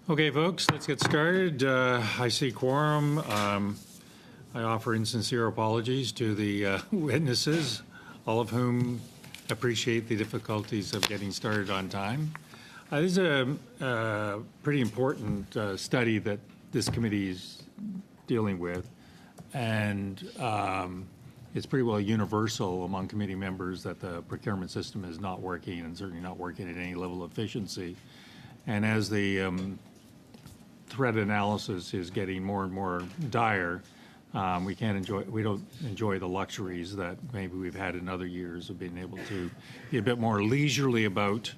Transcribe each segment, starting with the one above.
Okay, folks, let's get started. I see quorum. I offer insincere apologies to the witnesses, all of whom appreciate the difficulties of getting started on time. This is a pretty important study that this committee is dealing with, and it's pretty well universal among committee members that the procurement system is not working, and certainly not working at any level of efficiency. And as the threat analysis is getting more and more dire, we don't enjoy the luxuries that maybe we've had in other years of being able to be a bit more leisurely about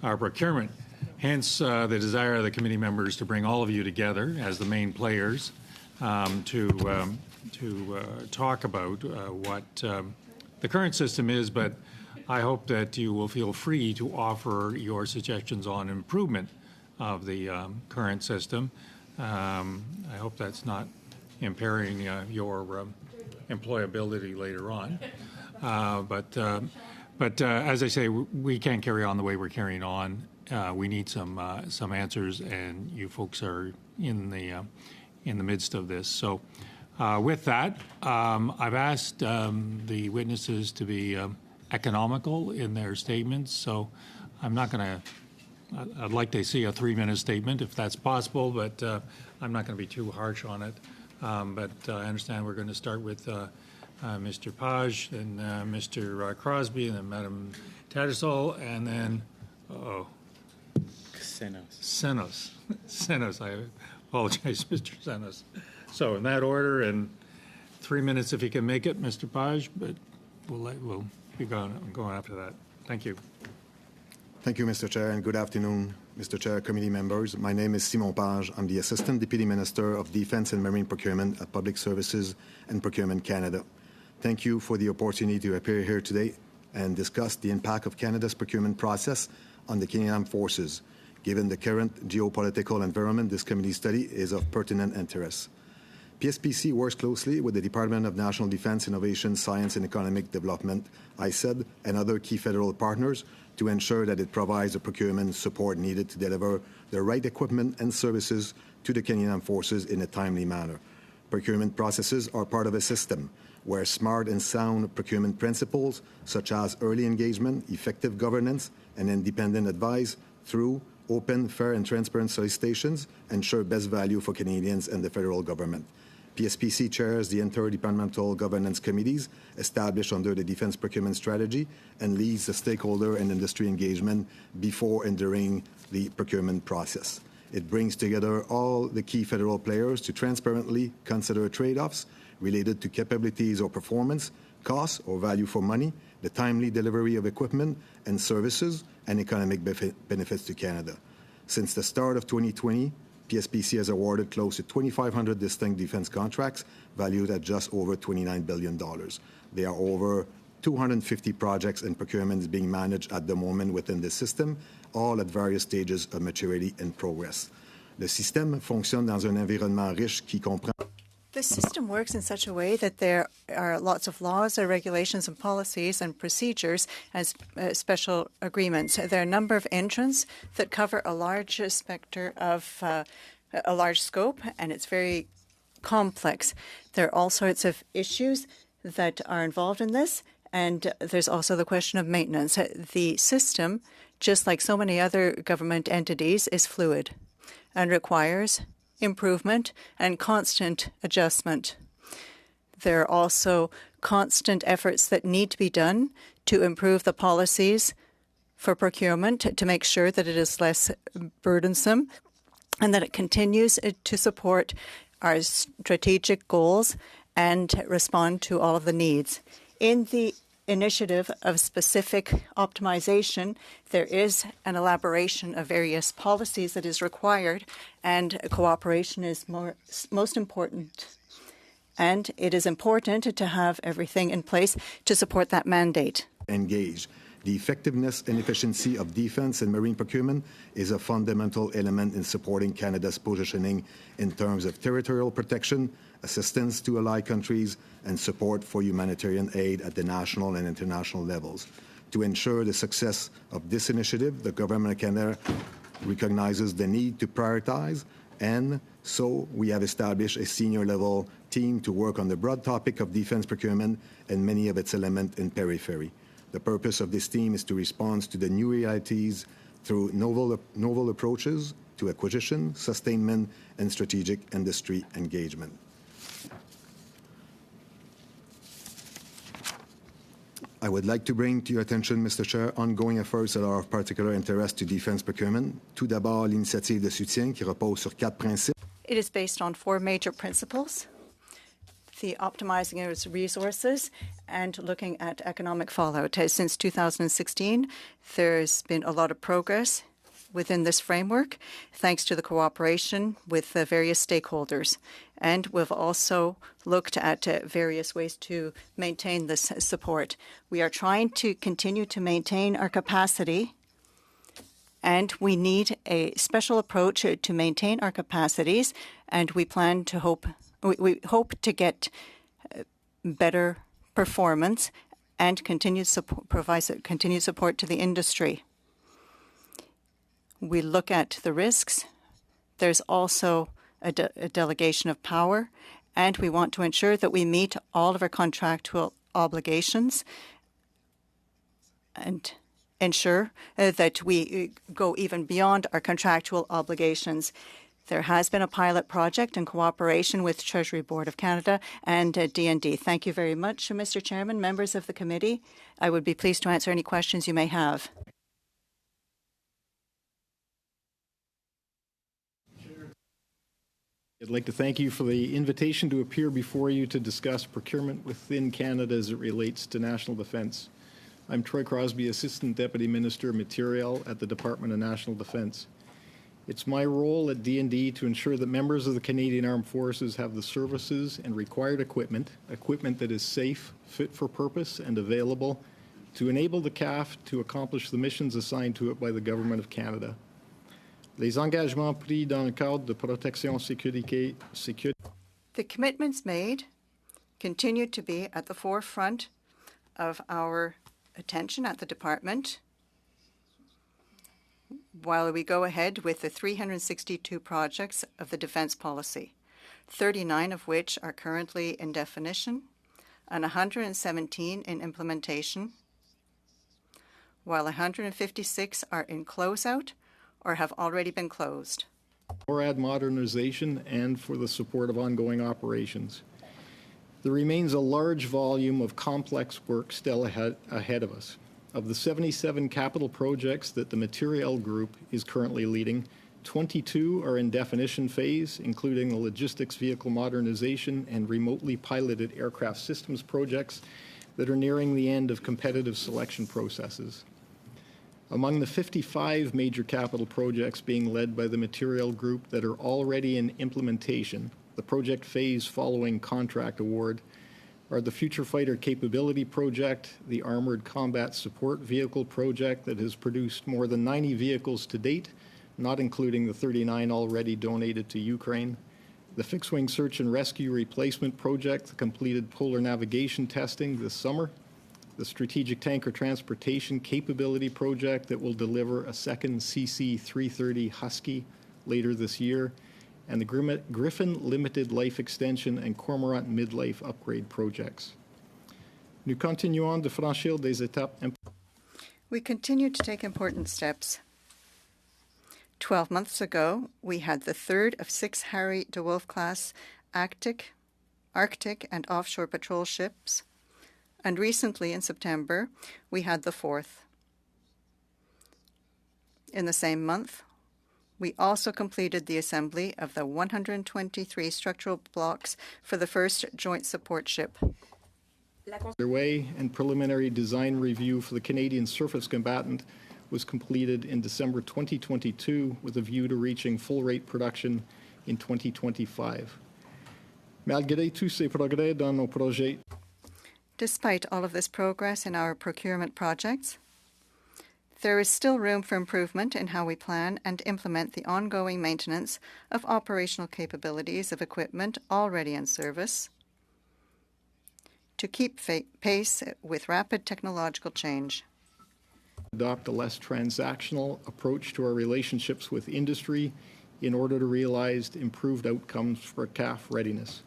our procurement. Hence, the desire of the committee members to bring all of you together as the main players to talk about what the current system is, but I hope that you will feel free to offer your suggestions on improvement of the current system. I hope that's not impairing your employability later on. But as I say, we can't carry on the way we're carrying on. We need some answers, and you folks are in the midst of this. So with that, I've asked the witnesses to be economical in their statements. So I'm not going to. I'd like to see a 3-minute statement if that's possible, but I'm not going to be too harsh on it. But I understand we're going to start with Mr. Page, then Mr. Crosby, and then Madam Tattersall, and then Senos. I apologize, Mr. Senos. So in that order, and 3 minutes if you can make it, Mr. Page, but we'll be going after that. Thank you. Thank you, Mr. Chair, and good afternoon, Mr. Chair, committee members. My name is Simon Page. I'm the Assistant Deputy Minister of Defence and Marine Procurement at Public Services and Procurement Canada. Thank you for the opportunity to appear here today and discuss the impact of Canada's procurement process on the Canadian Armed Forces. Given the current geopolitical environment, this committee study is of pertinent interest. PSPC works closely with the Department of National Defence, Innovation, Science and Economic Development, ISED, and other key federal partners to ensure that it provides the procurement support needed to deliver the right equipment and services to the Canadian Armed Forces in a timely manner. Procurement processes are part of a system where smart and sound procurement principles such as early engagement, effective governance, and independent advice through open, fair and transparent solicitations ensure best value for Canadians and the federal government. PSPC chairs the interdepartmental governance committees established under the Defence Procurement Strategy and leads the stakeholder and industry engagement before and during the procurement process. It brings together all the key federal players to transparently consider trade-offs related to capabilities or performance, costs or value for money, the timely delivery of equipment and services, and economic benefits to Canada. Since the start of 2020, PSPC has awarded close to 2,500 distinct defense contracts valued at just over $29 billion. There are over 250 projects and procurements being managed at the moment within the system, all at various stages of maturity and progress. Le système fonctionne dans un environnement riche qui comprend. The system works in such a way that there are lots of laws, regulations, and policies and procedures as special agreements. There are a number of entrants that cover a large spectrum of a large scope, and it's very complex. There are all sorts of issues that are involved in this, and there's also the question of maintenance. The system, just like so many other government entities, is fluid and requires improvement and constant adjustment. There are also constant efforts that need to be done to improve the policies for procurement to make sure that it is less burdensome and that it continues to support our strategic goals and respond to all of the needs. In the initiative of specific optimization, there is an elaboration of various policies that is required, and cooperation is most important. And it is important to have everything in place to support that mandate. Engage. The effectiveness and efficiency of defense and marine procurement is a fundamental element in supporting Canada's positioning in terms of territorial protection, assistance to allied countries, and support for humanitarian aid at the national and international levels. To ensure the success of this initiative, the Government of Canada recognizes the need to prioritize, and so we have established a senior-level team to work on the broad topic of defense procurement and many of its elements in periphery. The purpose of this team is to respond to the new realities through novel approaches to acquisition, sustainment, and strategic industry engagement. I would like to bring to your attention, Mr. Chair, ongoing efforts that are of particular interest to defense procurement. Tout d'abord, l'initiative de soutien qui repose sur 4 principes. It is based on 4 major principles: the optimizing of its resources and looking at economic fallout. Since 2016, there's been a lot of progress within this framework, thanks to the cooperation with the various stakeholders. And we've also looked at various ways to maintain this support. We are trying to continue to maintain our capacity, and we need a special approach to maintain our capacities, and we hope to get better performance and provide continued support to the industry. We look at the risks. There's also a delegation of power, and we want to ensure that we meet all of our contractual obligations and ensure that we go even beyond our contractual obligations. There has been a pilot project in cooperation with Treasury Board of Canada and DND. Thank you very much, Mr. Chairman, members of the committee. I would be pleased to answer any questions you may have. I'd like to thank you for the invitation to appear before you to discuss procurement within Canada as it relates to national defence. I'm Troy Crosby, Assistant Deputy Minister of Materiel at the Department of National Defence. It's my role at DND to ensure that members of the Canadian Armed Forces have the services and required equipment that is safe, fit for purpose, and available to enable the CAF to accomplish the missions assigned to it by the Government of Canada. Les engagements pris dans le cadre de protection sécurité. The commitments made continue to be at the forefront of our attention at the department while we go ahead with the 362 projects of the defence policy, 39 of which are currently in definition and 117 in implementation, while 156 are in closeout or have already been closed. NORAD modernization and for the support of ongoing operations. There remains a large volume of complex work still ahead of us. Of the 77 capital projects that the Materiel Group is currently leading, 22 are in definition phase, including the logistics vehicle modernization and remotely piloted aircraft systems projects that are nearing the end of competitive selection processes. Among the 55 major capital projects being led by the Materiel Group that are already in implementation, the project phase following contract award, are the Future Fighter Capability Project, the Armored Combat Support Vehicle Project that has produced more than 90 vehicles to date, not including the 39 already donated to Ukraine, the Fixed Wing Search and Rescue Replacement Project that completed polar navigation testing this summer, the Strategic Tanker Transportation Capability Project that will deliver a second CC-330 Husky later this year, and the Griffin Limited Life Extension and Cormorant Midlife Upgrade projects. Nous continuons de franchir des étapes. We continue to take important steps. 12 months ago, we had the third of 6 Harry DeWolf-class Arctic and offshore patrol ships, and recently in September, we had the 4th. In the same month, we also completed the assembly of the 123 structural blocks for the first joint support ship. Underway and preliminary design review for the Canadian Surface Combatant was completed in December 2022 with a view to reaching full-rate production in 2025. Malgré tous ces progrès dans nos projets, despite all of this progress in our procurement projects, there is still room for improvement in how we plan and implement the ongoing maintenance of operational capabilities of equipment already in service to keep pace with rapid technological change. Adopt a less transactional approach to our relationships with industry in order to realize improved outcomes for CAF readiness.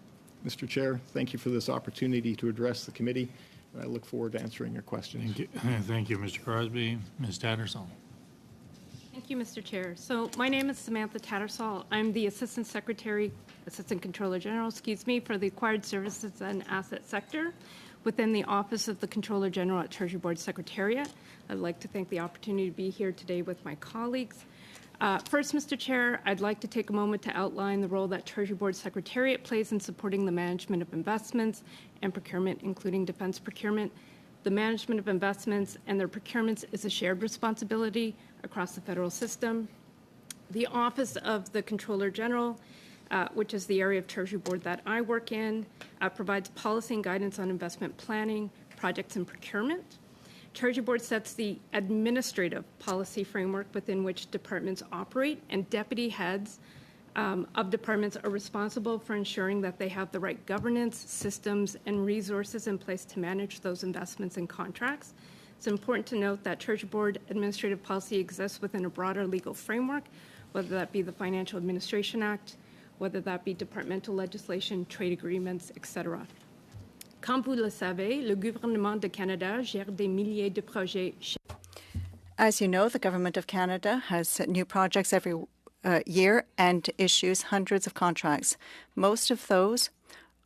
Mr. Chair, thank you for this opportunity to address the committee, and I look forward to answering your questions. Thank you, thank you, Mr. Crosby. Ms. Tattersall. Thank you, Mr. Chair. So my name is Samantha Tattersall. I'm the Assistant Controller General, for the Acquired Services and Asset Sector within the Office of the Controller General at Treasury Board Secretariat. I'd like to thank the opportunity to be here today with my colleagues. First, Mr. Chair, I'd like to take a moment to outline the role that Treasury Board Secretariat plays in supporting the management of investments and procurement, including defense procurement. The management of investments and their procurements is a shared responsibility across the federal system. The Office of the Controller General, which is the area of Treasury Board that I work in, provides policy and guidance on investment planning, projects, and procurement. Treasury Board sets the administrative policy framework within which departments operate, and deputy heads of departments are responsible for ensuring that they have the right governance, systems, and resources in place to manage those investments and contracts. It's important to note that Treasury Board administrative policy exists within a broader legal framework, whether that be the Financial Administration Act, whether that be departmental legislation, trade agreements, etc. Comme vous le savez, le gouvernement de Canada gère des milliers de projets. As you know, the Government of Canada has new projects every year and issues hundreds of contracts. Most of those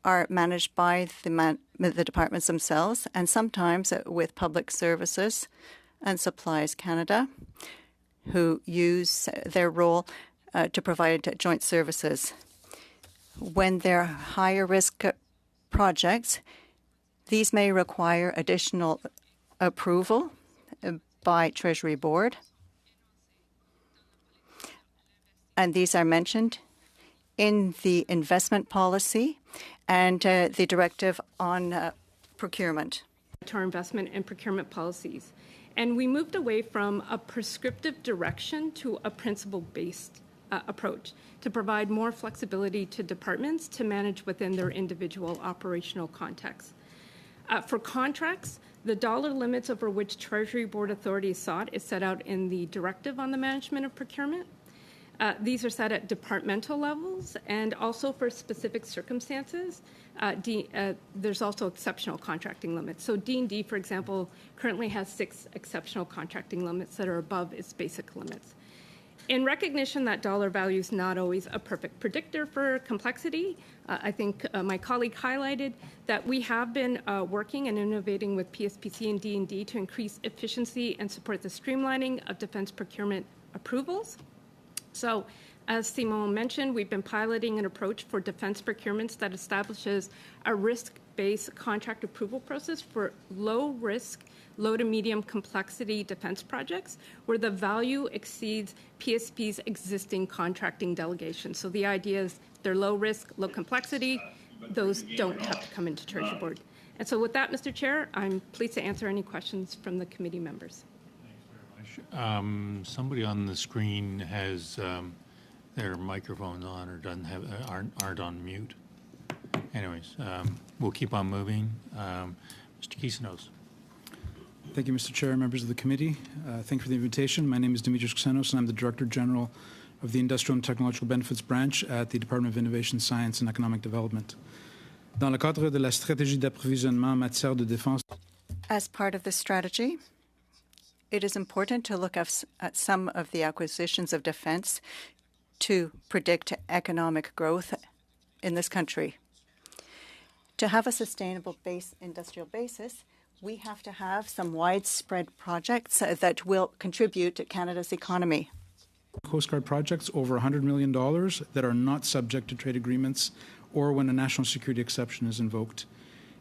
are managed by the departments themselves, and sometimes with Public Services and Supplies Canada, who use their role to provide joint services. When they're higher risk projects, these may require additional approval by Treasury Board, and these are mentioned in the investment policy and the directive on procurement. To our investment and procurement policies. And we moved away from a prescriptive direction to a principle-based approach to provide more flexibility to departments to manage within their individual operational contexts. For contracts, the dollar limits over which Treasury Board authority is sought is set out in the directive on the management of procurement. These are set at departmental levels, and also for specific circumstances, there's also exceptional contracting limits. So D&D, for example, currently has 6 exceptional contracting limits that are above its basic limits. In recognition that dollar value is not always a perfect predictor for complexity, I think my colleague highlighted that we have been working and innovating with PSPC and D&D to increase efficiency and support the streamlining of defense procurement approvals. So, as Simon mentioned, we've been piloting an approach for defense procurements that establishes a risk-based contract approval process for low-risk, low to medium complexity defense projects where the value exceeds PSP's existing contracting delegation. So the idea is they're low risk, low complexity. Those don't have to come into Treasury Board. And so with that, Mr. Chair, I'm pleased to answer any questions from the committee members. Somebody on the screen has their microphones on or aren't on mute. Anyways, we'll keep on moving. Mr. Kisanos. Thank you, Mr. Chair, members of the committee. Thank you for the invitation. My name is Dimitris Xenos, and I'm the Director General of the Industrial and Technological Benefits Branch at the Department of Innovation, Science and Economic Development. Dans le cadre de la stratégie d'approvisionnement en matière de défense. As part of this strategy, it is important to look at some of the acquisitions of defense to predict economic growth in this country. To have a sustainable industrial basis, we have to have some widespread projects that will contribute to Canada's economy. Coast Guard projects over $100 million that are not subject to trade agreements or when a national security exception is invoked.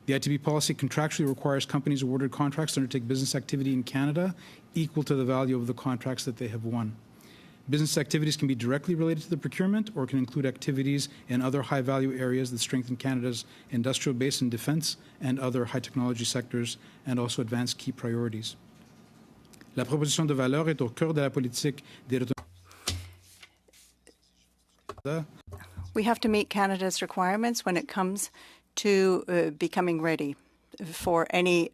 The ITB policy contractually requires companies awarded contracts to undertake business activity in Canada equal to the value of the contracts that they have won. Business activities can be directly related to the procurement or can include activities in other high-value areas that strengthen Canada's industrial base in defense and other high-technology sectors and also advance key priorities. La proposition de valeur est au cœur de la politique des We have to meet Canada's requirements when it comes to becoming ready for any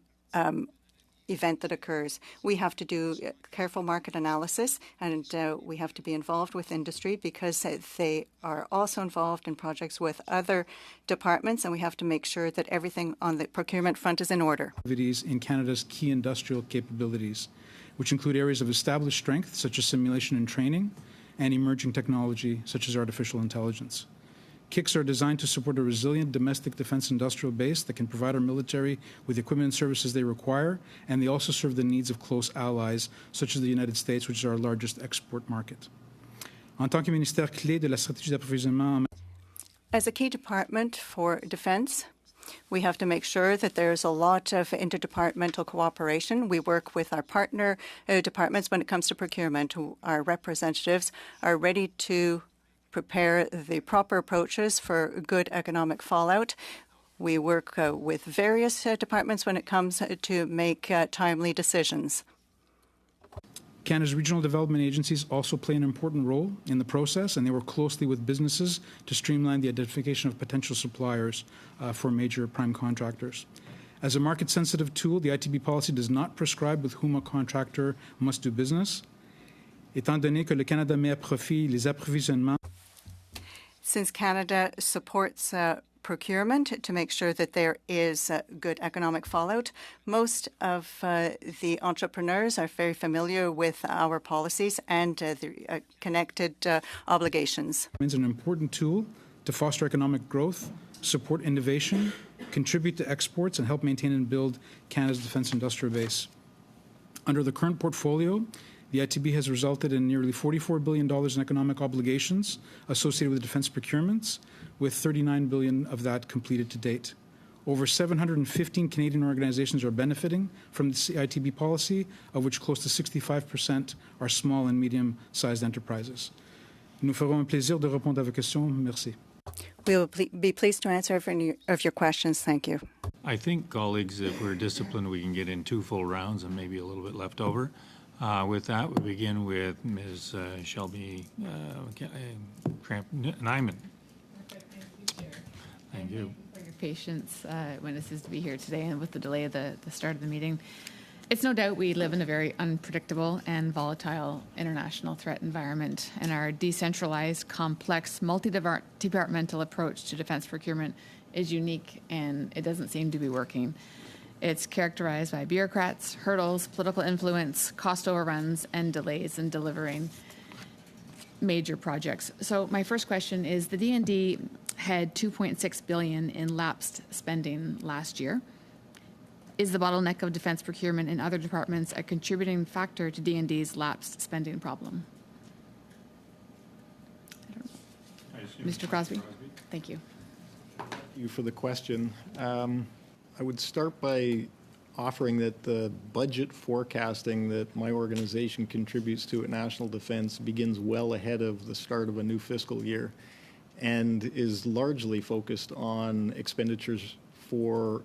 event that occurs. We have to do careful market analysis, and we have to be involved with industry because they are also involved in projects with other departments, and we have to make sure that everything on the procurement front is in order. In Canada's key industrial capabilities, which include areas of established strength, such as simulation and training, and emerging technology, such as artificial intelligence. KICs are designed to support a resilient domestic defense industrial base that can provide our military with the equipment and services they require, and they also serve the needs of close allies, such as the United States, which is our largest export market. En tant que ministère clé de la stratégie d'approvisionnement. As a key department for defense, we have to make sure that there's a lot of interdepartmental cooperation. We work with our partner departments when it comes to procurement. Our representatives are ready to prepare the proper approaches for good economic fallout. We work with various departments when it comes to make timely decisions. Canada's regional development agencies also play an important role in the process, and they work closely with businesses to streamline the identification of potential suppliers for major prime contractors. As a market-sensitive tool, the ITB policy does not prescribe with whom a contractor must do business. Étant donné que le Canada met à profit les approvisionnements. Since Canada supports procurement to make sure that there is good economic fallout, most of the entrepreneurs are very familiar with our policies and the connected obligations. It's an important tool to foster economic growth, support innovation, contribute to exports, and help maintain and build Canada's defense industrial base. Under the current portfolio, the ITB has resulted in nearly $44 billion in economic obligations associated with defense procurements, with $39 billion of that completed to date. Over 715 Canadian organizations are benefiting from the ITB policy, of which close to 65% are small and medium-sized enterprises. Nous ferons un plaisir de répondre à vos questions. Merci. We will be pleased to answer any of your questions. Thank you. I think, colleagues, if we're disciplined, we can get in 2 full rounds and maybe a little bit left over. With that, we begin with Ms. Shelby Nyman. Thank you. For your patience, witnesses, to be here today and with the delay of the start of the meeting. It's no doubt we live in a very unpredictable and volatile international threat environment, and our decentralized, complex, multi-departmental approach to defense procurement is unique, and it doesn't seem to be working. It's characterized by bureaucrats, hurdles, political influence, cost overruns, and delays in delivering major projects. So my first question is, the DND had $2.6 billion in lapsed spending last year. Is the bottleneck of defense procurement in other departments a contributing factor to DND's lapsed spending problem? Mr. Crosby? Thank you. Thank you for the question. I would start by offering that the budget forecasting that my organization contributes to at National Defense begins well ahead of the start of a new fiscal year and is largely focused on expenditures for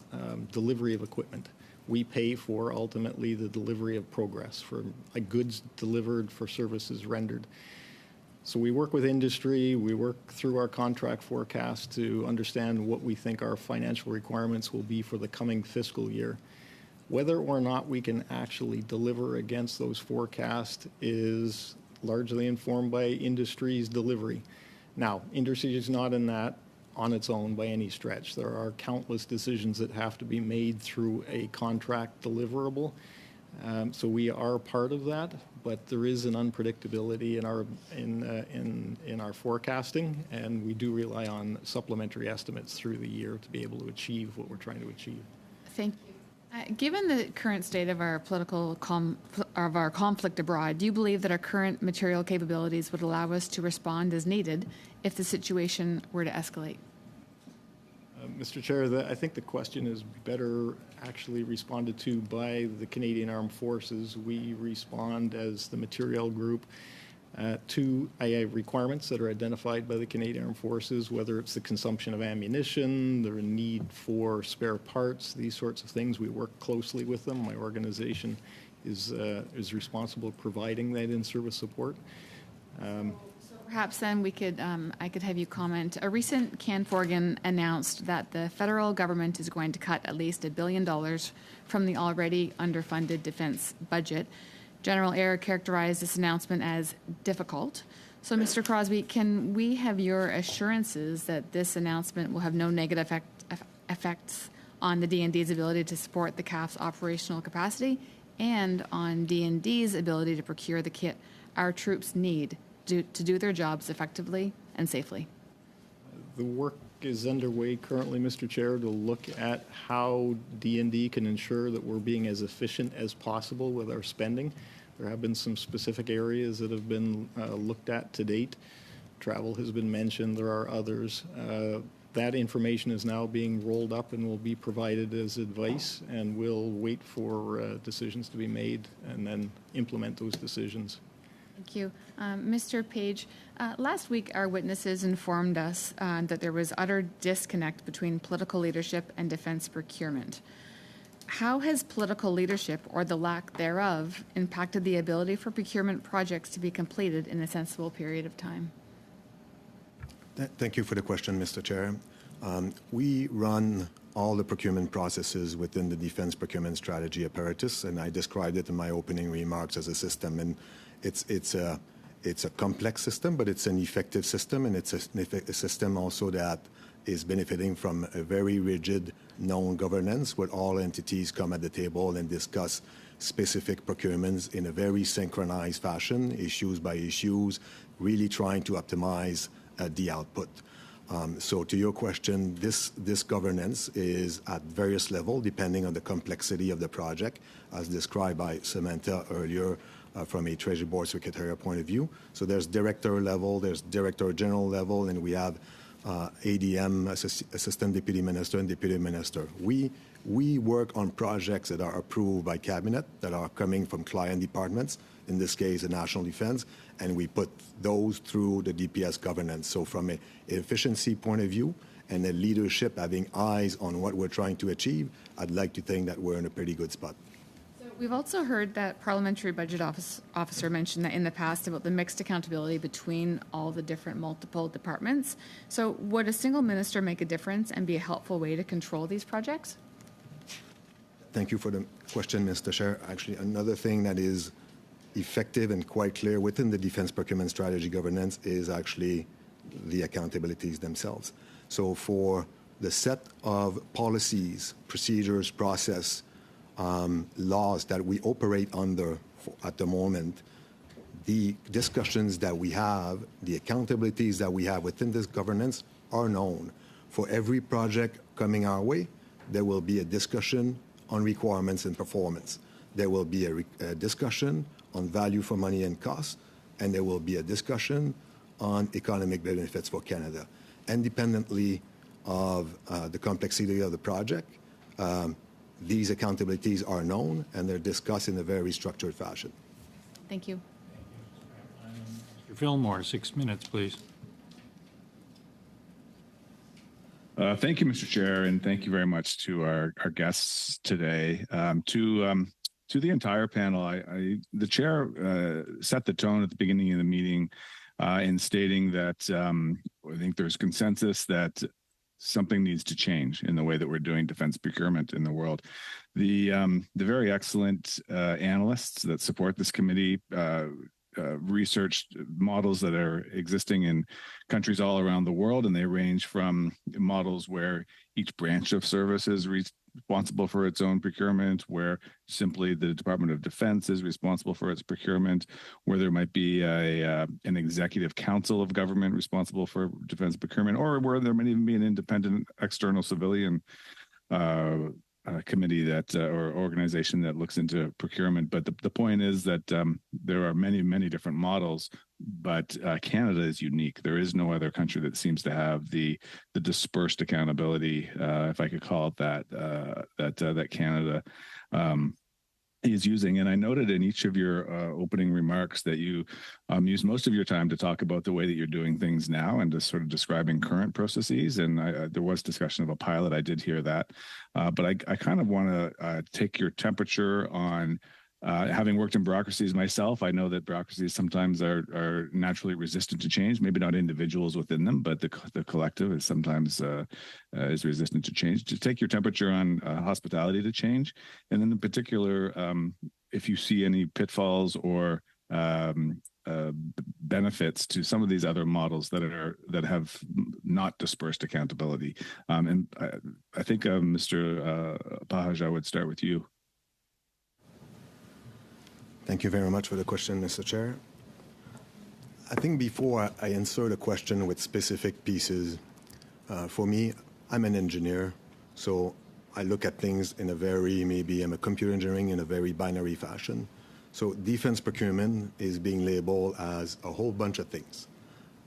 delivery of equipment. We pay for, ultimately, the delivery of progress, for goods delivered, for services rendered. So we work with industry, we work through our contract forecast to understand what we think our financial requirements will be for the coming fiscal year. Whether or not we can actually deliver against those forecasts is largely informed by industry's delivery. Now, industry is not in that on its own by any stretch. There are countless decisions that have to be made through a contract deliverable. So we are part of that, but there is an unpredictability in our forecasting, and we do rely on supplementary estimates through the year to be able to achieve what we're trying to achieve. Thank you. Given the current state of our our conflict abroad, do you believe that our current material capabilities would allow us to respond as needed if the situation were to escalate? Mr. Chair, I think the question is better actually responded to by the Canadian Armed Forces. We respond as the material group to requirements that are identified by the Canadian Armed Forces, whether it's the consumption of ammunition, the need for spare parts, these sorts of things. We work closely with them. My organization is responsible for providing that in-service support. Perhaps then we could, I could have you comment. A recent Canforgan announced that the federal government is going to cut at least $1 billion from the already underfunded defense budget. General Eyre characterized this announcement as difficult. So, Mr. Crosby, can we have your assurances that this announcement will have no negative effects on the DND's ability to support the CAF's operational capacity and on DND's ability to procure the kit our troops need to do their jobs effectively and safely? The work is underway currently, Mr. Chair, to look at how DND can ensure that we're being as efficient as possible with our spending. There have been some specific areas that have been looked at to date. Travel has been mentioned. There are others. That information is now being rolled up and will be provided as advice, and we'll wait for decisions to be made and then implement those decisions. Thank you. Mr. Page, last week our witnesses informed us that there was utter disconnect between political leadership and defense procurement. How has political leadership, or the lack thereof, impacted the ability for procurement projects to be completed in a sensible period of time? Thank you for the question, Mr. Chair. We run all the procurement processes within the defense procurement strategy apparatus, and I described it in my opening remarks as a system. And it's a complex system, but it's an effective system, and it's a system also that is benefiting from a very rigid known governance where all entities come at the table and discuss specific procurements in a very synchronized fashion, issues by issues, really trying to optimize the output. So to your question, this governance is at various levels depending on the complexity of the project, as described by Samantha earlier from a Treasury Board Secretarial point of view. So there's director level, there's director general level, and we have ADM, Assistant Deputy Minister, and Deputy Minister. We work on projects that are approved by Cabinet, that are coming from client departments, in this case, the National Defense, and we put those through the DPS governance. So from an efficiency point of view and a leadership having eyes on what we're trying to achieve, I'd like to think that we're in a pretty good spot. We've also heard that Parliamentary Budget Officer mentioned that in the past about the mixed accountability between all the different multiple departments. So would a single minister make a difference and be a helpful way to control these projects? Thank you for the question, Mr. Chair. Actually, another thing that is effective and quite clear within the defense procurement strategy governance is actually the accountabilities themselves. So for the set of policies, procedures, process, laws that we operate under at the moment, the discussions that we have, the accountabilities that we have within this governance are known. For every project coming our way, there will be a discussion on requirements and performance. There will be a discussion on value for money and cost, and there will be a discussion on economic benefits for Canada. Independently of the complexity of the project, these accountabilities are known and they're discussed in a very structured fashion. Thank you. Mr. Fillmore, 6 minutes, please. Thank you, Mr. Chair, and thank you very much to our guests today. To the entire panel, the chair set the tone at the beginning of the meeting in stating that I think there's consensus that something needs to change in the way that we're doing defense procurement in the world. The very excellent analysts that support this committee researched models that are existing in countries all around the world, and they range from models where each branch of service is responsible for its own procurement, where simply the Department of Defense is responsible for its procurement, where there might be an executive council of government responsible for defense procurement, or where there might even be an independent external civilian committee that or organization that looks into procurement. But the point is that there are many, many different models, but Canada is unique. There is no other country that seems to have the dispersed accountability, if I could call it that, that Canada is using. And I noted in each of your opening remarks that you use most of your time to talk about the way that you're doing things now and just sort of describing current processes. And there was discussion of a pilot. I did hear that. But I kind of want to take your temperature on Having worked in bureaucracies myself, I know that bureaucracies sometimes are naturally resistant to change. Maybe not individuals within them, but the collective is sometimes is resistant to change. To take your temperature on hospitality to change, and then in particular, if you see any pitfalls or benefits to some of these other models that have not dispersed accountability. And I think Mr. Page, I would start with you. Thank you very much for the question, Mr. Chair. I think before I answer the question with specific pieces, for me, I'm an engineer, so I look at things in a very, maybe I'm a computer engineering in a very binary fashion. So defense procurement is being labeled as a whole bunch of things,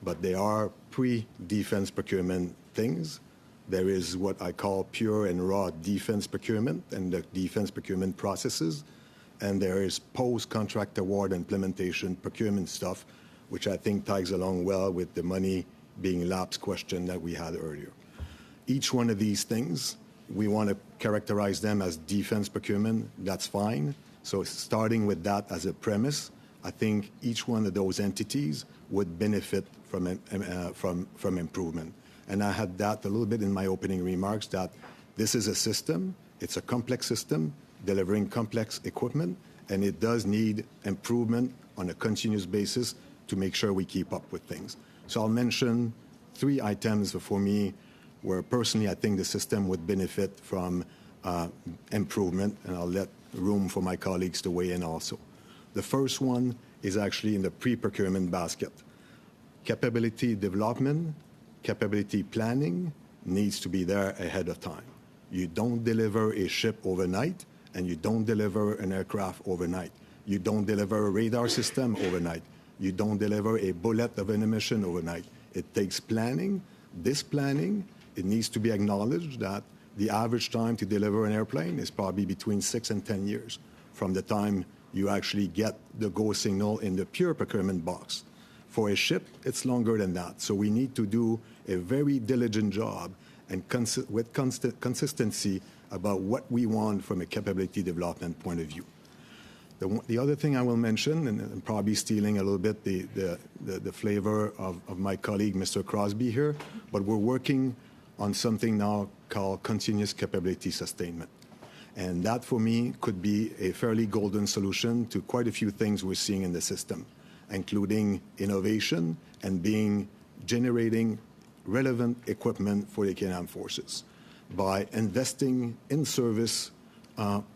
but there are pre-defense procurement things. There is what I call pure and raw defense procurement and the defense procurement processes. And there is post-contract award implementation procurement stuff, which I think ties along well with the money being lapsed question that we had earlier. Each one of these things, we want to characterize them as defense procurement. That's fine. So starting with that as a premise, I think each one of those entities would benefit from improvement. And I had that a little bit in my opening remarks, that this is a system. It's a complex system delivering complex equipment, and it does need improvement on a continuous basis to make sure we keep up with things. So I'll mention 3 items for me where personally I think the system would benefit from improvement, and I'll let room for my colleagues to weigh in also. The first one is actually in the pre-procurement basket. Capability development, capability planning needs to be there ahead of time. You don't deliver a ship overnight, and you don't deliver an aircraft overnight. You don't deliver a radar system overnight. You don't deliver a bullet of ammunition overnight. It takes planning. This planning, it needs to be acknowledged that the average time to deliver an airplane is probably between 6 and 10 years from the time you actually get the go signal in the pure procurement box. For a ship, it's longer than that. So we need to do a very diligent job and with consistency about what we want from a capability development point of view. The other thing I will mention, and I'm probably stealing a little bit the flavor of my colleague, Mr. Crosby here, but we're working on something now called continuous capability sustainment. And that, for me, could be a fairly golden solution to quite a few things we're seeing in the system, including innovation and generating relevant equipment for the Canadian Forces by investing in service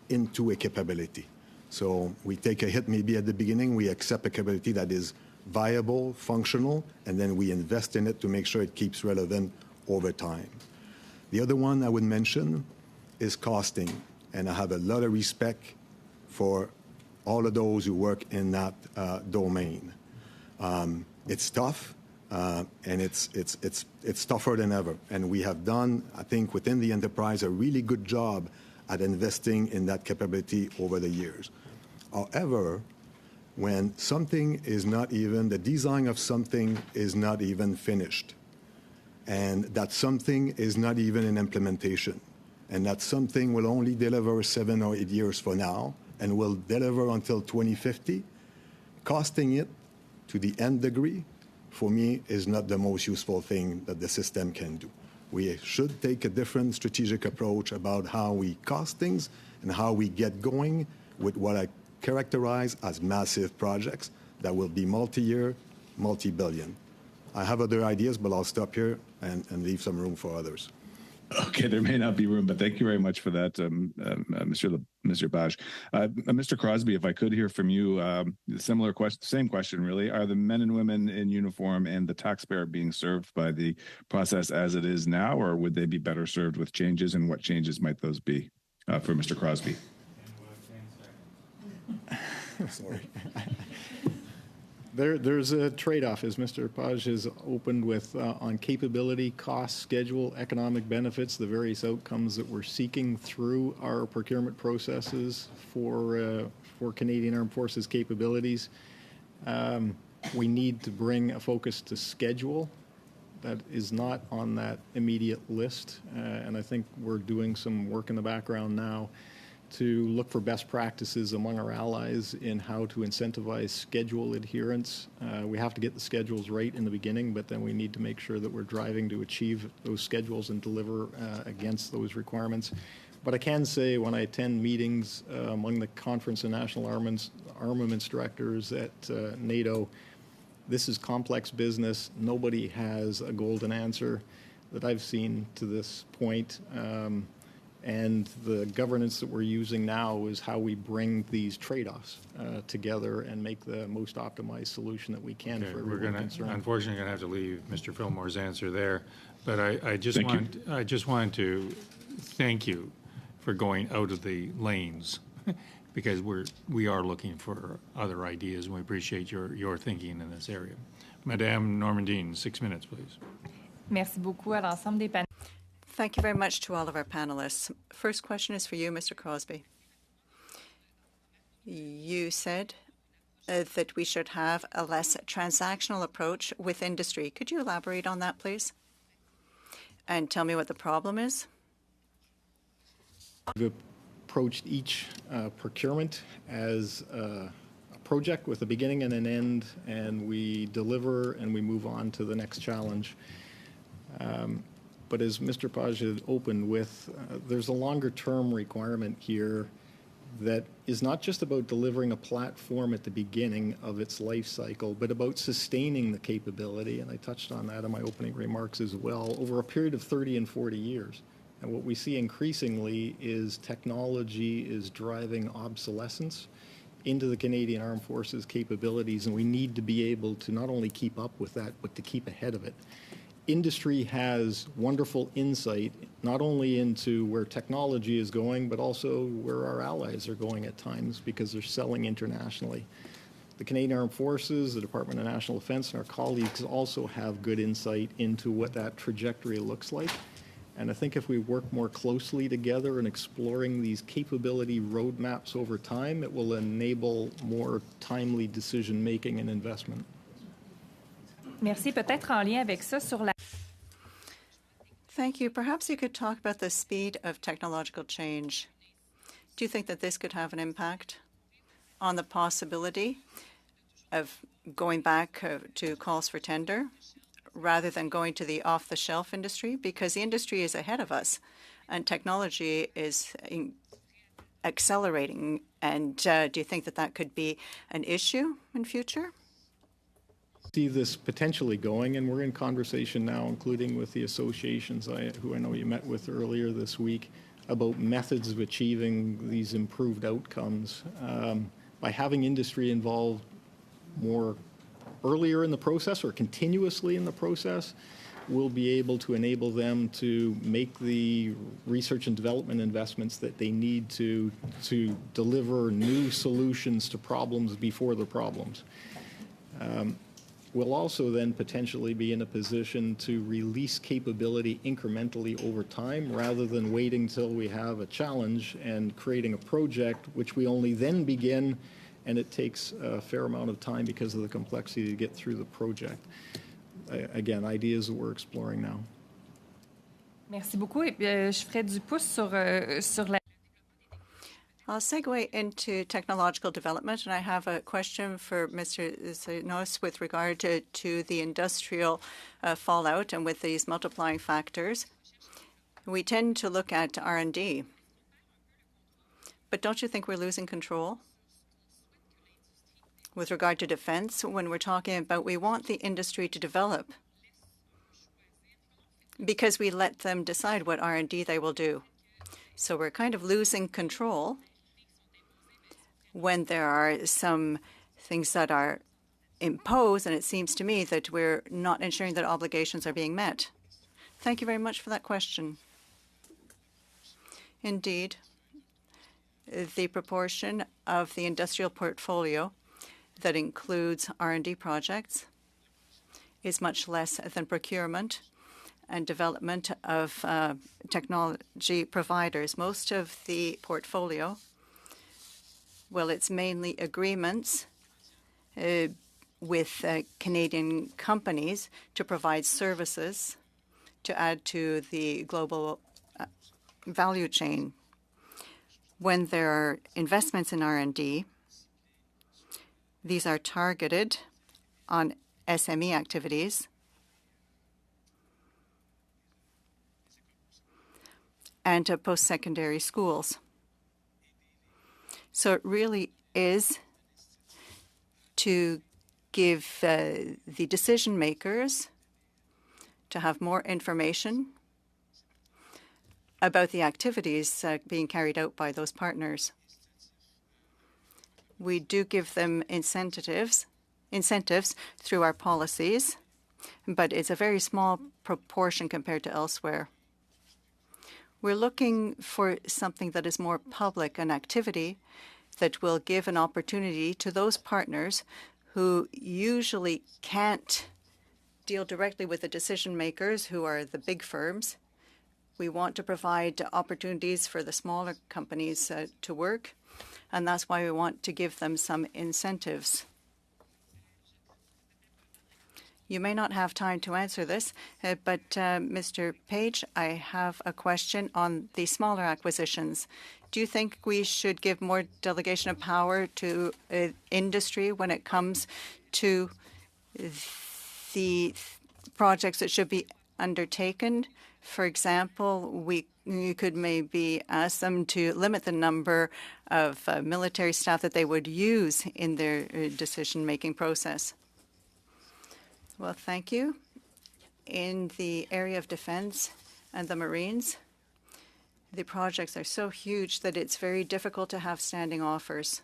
into a capability. So we take a hit maybe at the beginning, we accept a capability that is viable, functional, and then we invest in it to make sure it keeps relevant over time. The other one I would mention is costing, and I have a lot of respect for all of those who work in that domain. It's tough. And it's tougher than ever. And we have done, I think, within the enterprise, a really good job at investing in that capability over the years. However, when something is not even, the design of something is not even finished, and that something is not even in implementation, and that something will only deliver 7 or 8 years from now, and will deliver until 2050, costing it to the nth degree, for me, is not the most useful thing that the system can do. We should take a different strategic approach about how we cost things and how we get going with what I characterize as massive projects that will be multi-year, multi-billion. I have other ideas, but I'll stop here and leave some room for others. Okay, there may not be room, but thank you very much for that, Mr. Page. Mr. Crosby, if I could hear from you, similar question, same question really. Are the men and women in uniform and the taxpayer being served by the process as it is now, or would they be better served with changes, and what changes might those be for Mr. Crosby? Sorry. There's a trade-off, as Mr. Page has opened with, on capability, cost, schedule, economic benefits, the various outcomes that we're seeking through our procurement processes for Canadian Armed Forces capabilities. We need to bring a focus to schedule. That is not on that immediate list, and I think we're doing some work in the background now to look for best practices among our allies in how to incentivize schedule adherence. We have to get the schedules right in the beginning, but then we need to make sure that we're driving to achieve those schedules and deliver against those requirements. But I can say when I attend meetings among the Conference of National Armaments Directors at NATO, this is complex business. Nobody has a golden answer that I've seen to this point. And the governance that we're using now is how we bring these trade-offs together and make the most optimized solution that we can for everyone concerned. Unfortunately, going to have to leave Mr. Fillmore's answer there, but I just wanted to thank you for going out of the lanes because we are looking for other ideas, and we appreciate your thinking in this area. Madame Normandine, 6 minutes, please. Merci beaucoup à l'ensemble des panélistes. Thank you very much to all of our panelists. First question is for you, Mr. Crosby. You said that we should have a less transactional approach with industry. Could you elaborate on that, please? And tell me what the problem is? We've approached each procurement as a project with a beginning and an end, and we deliver and we move on to the next challenge. But as Mr. Page had opened with, there's a longer-term requirement here that is not just about delivering a platform at the beginning of its life cycle, but about sustaining the capability, and I touched on that in my opening remarks as well, over a period of 30 and 40 years. And what we see increasingly is technology is driving obsolescence into the Canadian Armed Forces capabilities, and we need to be able to not only keep up with that, but to keep ahead of it. Industry has wonderful insight, not only into where technology is going, but also where our allies are going at times because they're selling internationally. The Canadian Armed Forces, the Department of National Defence, and our colleagues also have good insight into what that trajectory looks like. And I think if we work more closely together in exploring these capability roadmaps over time, it will enable more timely decision-making and investment. Merci. Peut-être en lien avec ça sur la... Thank you. Perhaps you could talk about the speed of technological change. Do you think that this could have an impact on the possibility of going back to calls for tender rather than going to the off-the-shelf industry? Because the industry is ahead of us and technology is accelerating. And do you think that that could be an issue in future? See this potentially going, and we're in conversation now, including with the associations who I know you met with earlier this week, about methods of achieving these improved outcomes. By having industry involved more earlier in the process or continuously in the process, we'll be able to enable them to make the research and development investments that they need to deliver new solutions to problems before the problems. We'll also then potentially be in a position to release capability incrementally over time rather than waiting till we have a challenge and creating a project which we only then begin, and it takes a fair amount of time because of the complexity to get through the project. Again, ideas that we're exploring now. Merci beaucoup. Et je ferai du pouce sur la... I'll segue into technological development, and I have a question for Mr. Sinos with regard to the industrial fallout and with these multiplying factors. We tend to look at R&D, but don't you think we're losing control with regard to defense when we're talking about we want the industry to develop because we let them decide what R&D they will do? So we're kind of losing control when there are some things that are imposed, and it seems to me that we're not ensuring that obligations are being met. Thank you very much for that question. Indeed, the proportion of the industrial portfolio that includes R&D projects is much less than procurement and development of technology providers. Most of the portfolio, well, it's mainly agreements with Canadian companies to provide services to add to the global value chain. When there are investments in R&D, these are targeted on SME activities and to post-secondary schools. So it really is to give the decision makers to have more information about the activities being carried out by those partners. We do give them incentives through our policies, but it's a very small proportion compared to elsewhere. We're looking for something that is more public, an activity that will give an opportunity to those partners who usually can't deal directly with the decision makers, who are the big firms. We want to provide opportunities for the smaller companies to work, and that's why we want to give them some incentives. You may not have time to answer this, but Mr. Page, I have a question on the smaller acquisitions. Do you think we should give more delegation of power to industry when it comes to the projects that should be undertaken? For example, you could maybe ask them to limit the number of military staff that they would use in their decision-making process. Well, thank you. In the area of defense and the Marines, the projects are so huge that it's very difficult to have standing offers.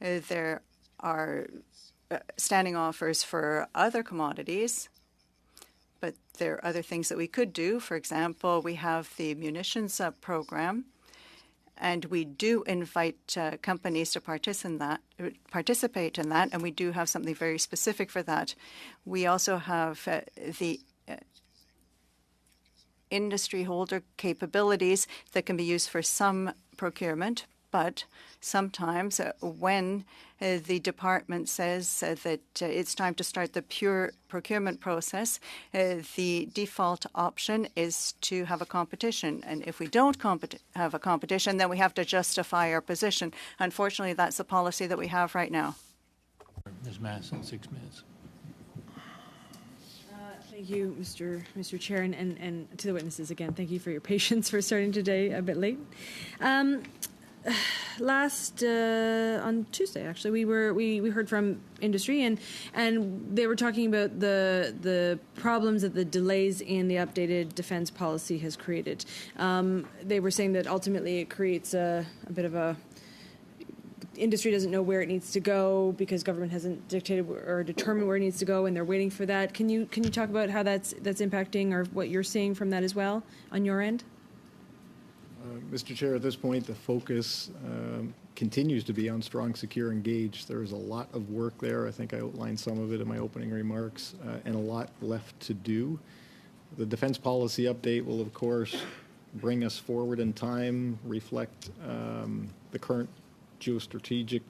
There are standing offers for other commodities, but there are other things that we could do. For example, we have the munitions program, and we do invite companies to participate in that, and we do have something very specific for that. We also have the industry holder capabilities that can be used for some procurement, but sometimes when the department says that it's time to start the pure procurement process, the default option is to have a competition. And if we don't have a competition, then we have to justify our position. Unfortunately, that's the policy that we have right now. Ms. Masson, 6 minutes. Thank you, Mr. Chair, and to the witnesses again. Thank you for your patience for starting today a bit late. On Tuesday, actually, we heard from industry, and they were talking about the problems that the delays in the updated defense policy has created. They were saying that ultimately it creates a bit of a industry doesn't know where it needs to go because government hasn't dictated or determined where it needs to go, and they're waiting for that. Can you talk about how that's impacting or what you're seeing from that as well on your end? Mr. Chair, at this point, the focus continues to be on strong, secure, engaged. There is a lot of work there. I think I outlined some of it in my opening remarks, and a lot left to do. The defense policy update will, of course, bring us forward in time, reflect the current geostrategic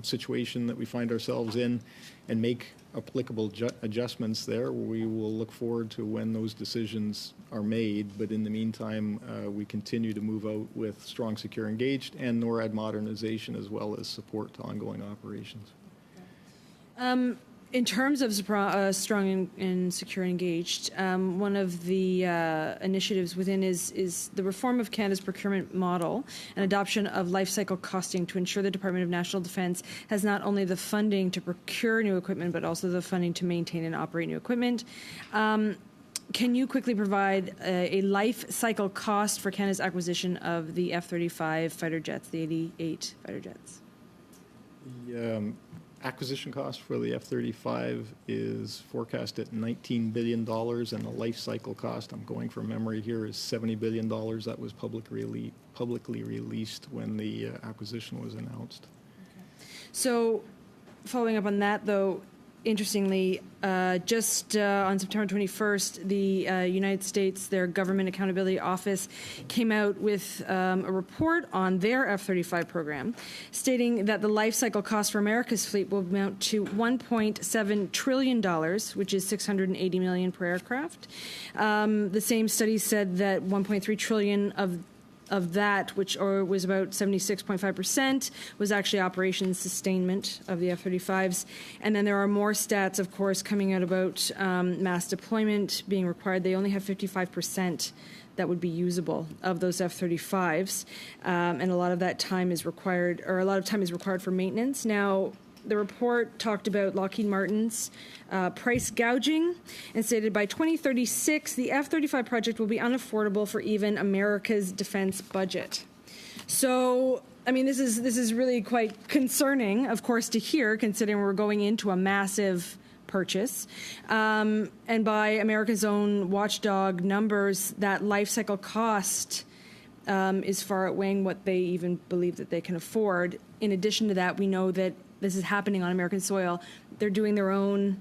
situation that we find ourselves in, and make applicable adjustments there. We will look forward to when those decisions are made, but in the meantime, we continue to move out with strong, secure, engaged and NORAD modernization as well as support to ongoing operations. In terms of strong and secure engaged, one of the initiatives within is the reform of Canada's procurement model and adoption of life cycle costing to ensure the Department of National Defence has not only the funding to procure new equipment, but also the funding to maintain and operate new equipment. Can you quickly provide a life cycle cost for Canada's acquisition of the F-35 fighter jets, the 88 fighter jets? The acquisition cost for the F-35 is forecast at $19 billion, and the life cycle cost, I'm going from memory here, is $70 billion. That was publicly released when the acquisition was announced. Okay. So, following up on that, though, interestingly, just on September 21st, the United States, their Government Accountability Office, came out with a report on their F-35 program, stating that the life cycle cost for America's fleet will amount to $1.7 trillion, which is $680 million per aircraft. The same study said that $1.3 trillion of of that, which was about 76.5%, was actually operations sustainment of the F-35s. And then there are more stats, of course, coming out about mass deployment being required. They only have 55% that would be usable of those F-35s, and a lot of that time is required, or a lot of time is required for maintenance. Now, the report talked about Lockheed Martin's price gouging and stated by 2036, the F-35 project will be unaffordable for even America's defense budget. So, I mean, this is really quite concerning, of course, to hear, considering we're going into a massive purchase. And by America's own watchdog numbers, that life cycle cost is far outweighing what they even believe that they can afford. In addition to that, we know that this is happening on American soil. They're doing their own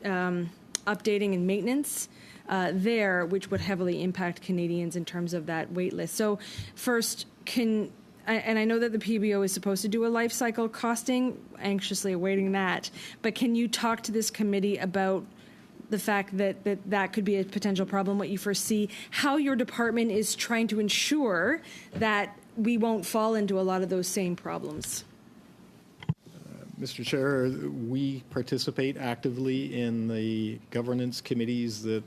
updating and maintenance there, which would heavily impact Canadians in terms of that wait list. So first, and I know that the PBO is supposed to do a life cycle costing, anxiously awaiting that, but can you talk to this committee about the fact that could be a potential problem, what you foresee, how your department is trying to ensure that we won't fall into a lot of those same problems? Mr. Chair, we participate actively in the governance committees that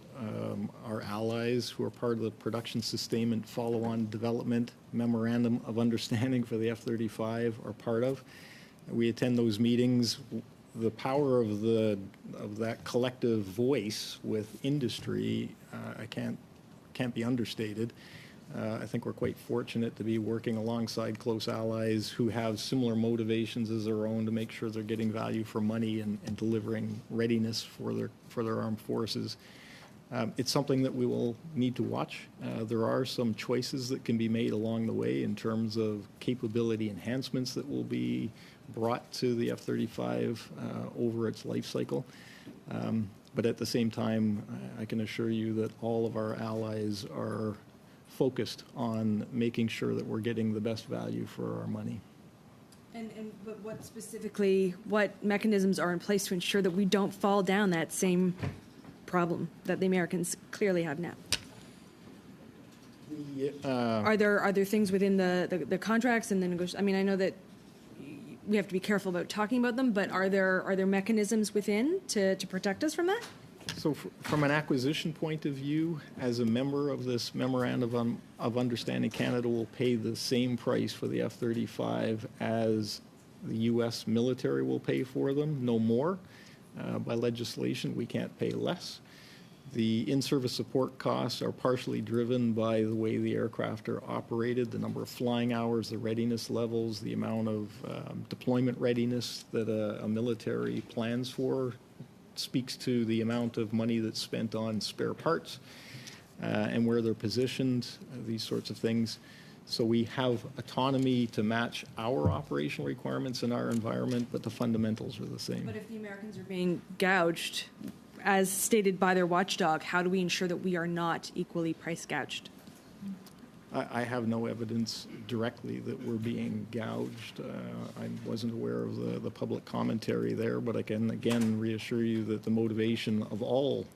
our allies who are part of the production sustainment follow-on development memorandum of understanding for the F-35 are part of. We attend those meetings. The power of that collective voice with industry, I can't be understated. I think we're quite fortunate to be working alongside close allies who have similar motivations as their own to make sure they're getting value for money and delivering readiness for their armed forces. It's something that we will need to watch. There are some choices that can be made along the way in terms of capability enhancements that will be brought to the F-35 over its life cycle. But at the same time, I can assure you that all of our allies are focused on making sure that we're getting the best value for our money. But what mechanisms are in place to ensure that we don't fall down that same problem that the Americans clearly have now? Are there things within the contracts and the negotiations? I mean, I know that we have to be careful about talking about them, but are there mechanisms within to protect us from that? So from an acquisition point of view, as a member of this Memorandum of Understanding, Canada will pay the same price for the F-35 as the U.S. military will pay for them, no more. By legislation, we can't pay less. The in-service support costs are partially driven by the way the aircraft are operated, the number of flying hours, the readiness levels, the amount of deployment readiness that a military plans for speaks to the amount of money that's spent on spare parts and where they're positioned, these sorts of things. So we have autonomy to match our operational requirements in our environment, but the fundamentals are the same. But if the Americans are being gouged, as stated by their watchdog, how do we ensure that we are not equally price gouged? I have no evidence directly that we're being gouged. I wasn't aware of the public commentary there, but I can again reassure you that the motivation of all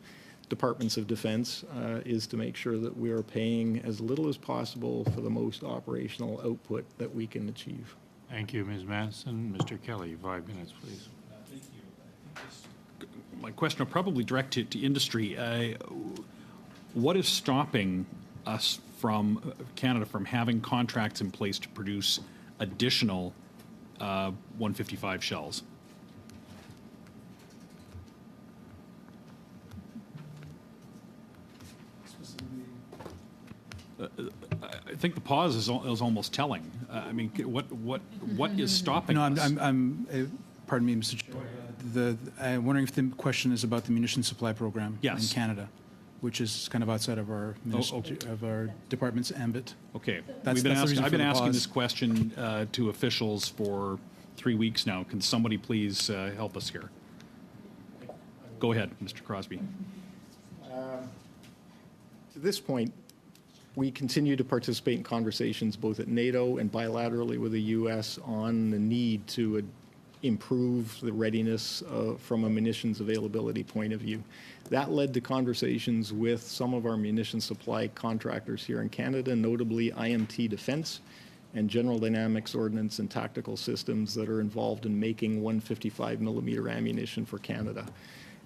departments of defense is to make sure that we are paying as little as possible for the most operational output that we can achieve. Thank you, Ms. Manson. Mr. Kelly, 5 minutes, please. Thank you. My question will probably direct to industry. What is stopping us from Canada from having contracts in place to produce additional 155 shells? I think the pause is almost telling. I mean, what is stopping us? Pardon me, Mr. Chair. I'm wondering if the question is about the munitions supply program in Canada, which is kind of outside of our of our department's ambit. Okay, I've been asking this question to officials for 3 weeks now. Can somebody please help us here? Go ahead, Mr. Crosby. To this point, we continue to participate in conversations both at NATO and bilaterally with the U.S. on the need to improve the readiness from a munitions availability point of view. That led to conversations with some of our munitions supply contractors here in Canada, notably IMT Defence and General Dynamics Ordnance and Tactical Systems that are involved in making 155 millimeter ammunition for Canada.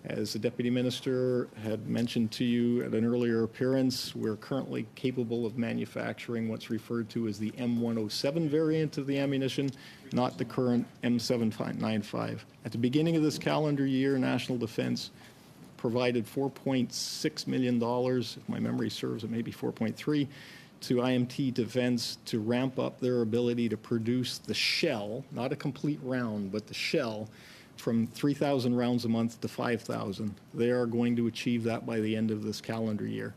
As the Deputy Minister had mentioned to you at an earlier appearance, we're currently capable of manufacturing what's referred to as the M107 variant of the ammunition, not the current M795. At the beginning of this calendar year, National Defence provided $4.6 million, if my memory serves, it may be 4.3, to IMT Defence to ramp up their ability to produce the shell, not a complete round, but the shell, from 3,000 rounds a month to 5,000. They are going to achieve that by the end of this calendar year.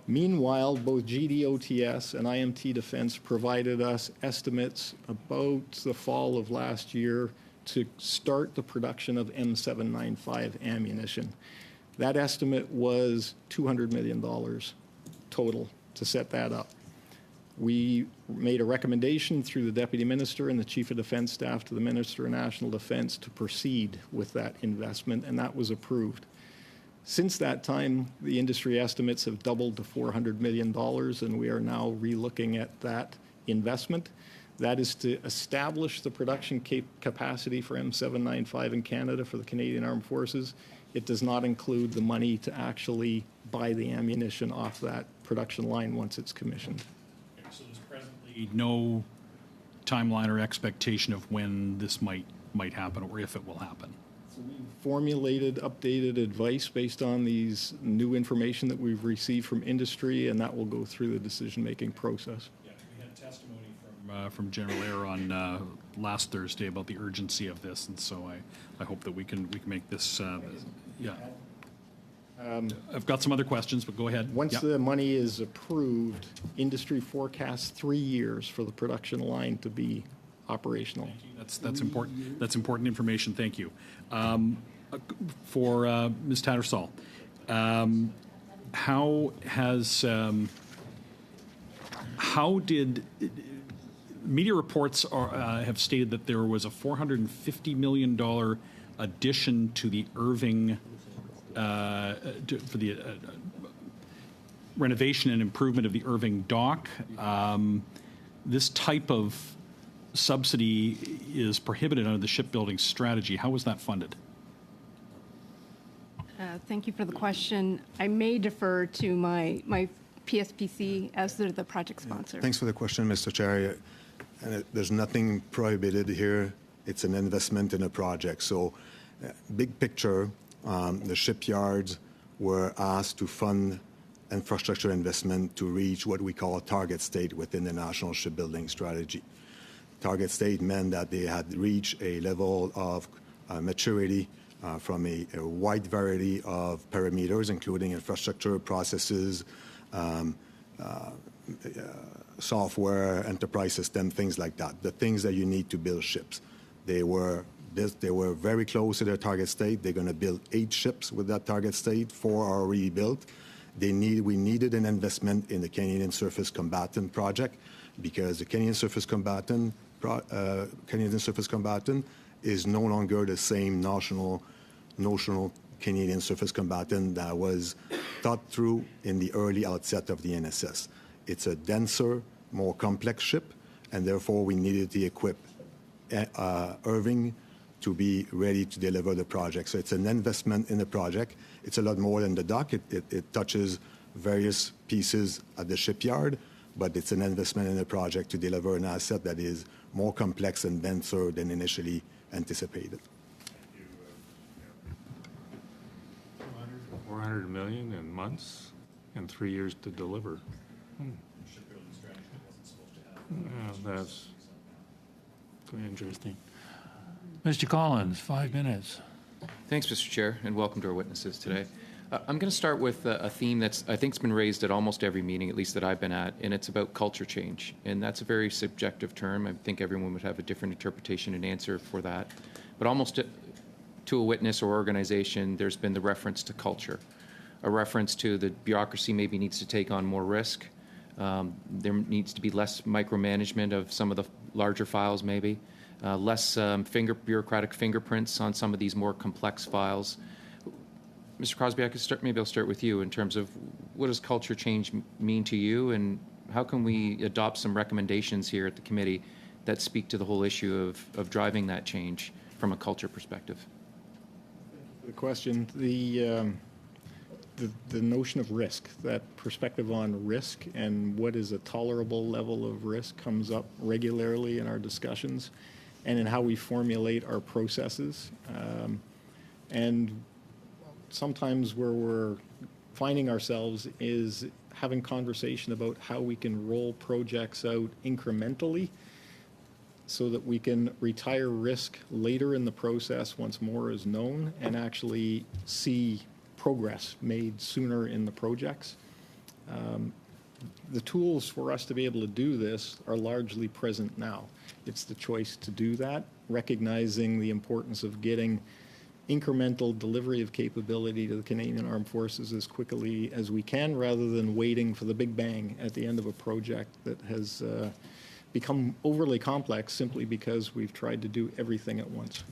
Meanwhile, both GDOTS and IMT Defence provided us estimates about the fall of last year to start the production of M795 ammunition. That estimate was $200 million total to set that up. We made a recommendation through the Deputy Minister and the Chief of Defence Staff to the Minister of National Defence to proceed with that investment, and that was approved. Since that time, the industry estimates have doubled to $400 million, and we are now relooking at that investment. That is to establish the production capacity for M795 in Canada for the Canadian Armed Forces. It does not include the money to actually buy the ammunition off that production line once it's commissioned. So there's presently no timeline or expectation of when this might happen or if it will happen. So we formulated updated advice based on these new information that we've received from industry, and that will go through the decision-making process. Yeah, we had testimony from General Eyre on last Thursday about the urgency of this, and so I hope that we can make this. Yeah. I've got some other questions, but go ahead. Once the money is approved, industry forecasts 3 years for the production line to be operational. That's important. That's important information. Thank you. For Ms. Tattersall, how did media reports have stated that there was a $450 million addition to the Irving for the renovation and improvement of the Irving dock. This type of subsidy is prohibited under the shipbuilding strategy. How was that funded? Thank you for the question. I may defer to my PSPC as they're the project sponsor. Thanks for the question, Mr. Chair. And there's nothing prohibited here. It's an investment in a project. So, big picture, the shipyards were asked to fund infrastructure investment to reach what we call a target state within the national shipbuilding strategy. Target state meant that they had reached a level of maturity from a wide variety of parameters, including infrastructure, processes, software, enterprise system, things like that, the things that you need to build ships. They were very close to their target state. They're going to build 8 ships with that target state. 4 are already built. We needed an investment in the Canadian Surface Combatant project because the Canadian Surface Combatant is no longer the same notional Canadian Surface Combatant that was thought through in the early outset of the NSS. It's a denser, more complex ship, and therefore we needed to equip Irving to be ready to deliver the project. So it's an investment in the project. It's a lot more than the dock. It touches various pieces at the shipyard, but it's an investment in the project to deliver an asset that is more complex and denser than initially anticipated. $400 million in months and 3 years to deliver. That's quite interesting. Mr. Collins, 5 minutes. Thanks, Mr. Chair, and welcome to our witnesses today. I'm going to start with a theme that's, I think, has been raised at almost every meeting, at least that I've been at, and it's about culture change. And that's a very subjective term. I think everyone would have a different interpretation and answer for that. But almost to a witness or organization, there's been the reference to culture, a reference to the bureaucracy maybe needs to take on more risk. There needs to be less micromanagement of some of the larger files maybe. less bureaucratic fingerprints on some of these more complex files. Mr. Crosby, maybe I'll start with you in terms of what does culture change mean to you, and how can we adopt some recommendations here at the committee that speak to the whole issue of driving that change from a culture perspective? The question, the notion of risk, that perspective on risk and what is a tolerable level of risk comes up regularly in our discussions and in how we formulate our processes. And sometimes where we're finding ourselves is having conversation about how we can roll projects out incrementally so that we can retire risk later in the process once more is known and actually see progress made sooner in the projects. The tools for us to be able to do this are largely present now. It's the choice to do that, recognizing the importance of getting incremental delivery of capability to the Canadian Armed Forces as quickly as we can, rather than waiting for the big bang at the end of a project that has become overly complex simply because we've tried to do everything at once.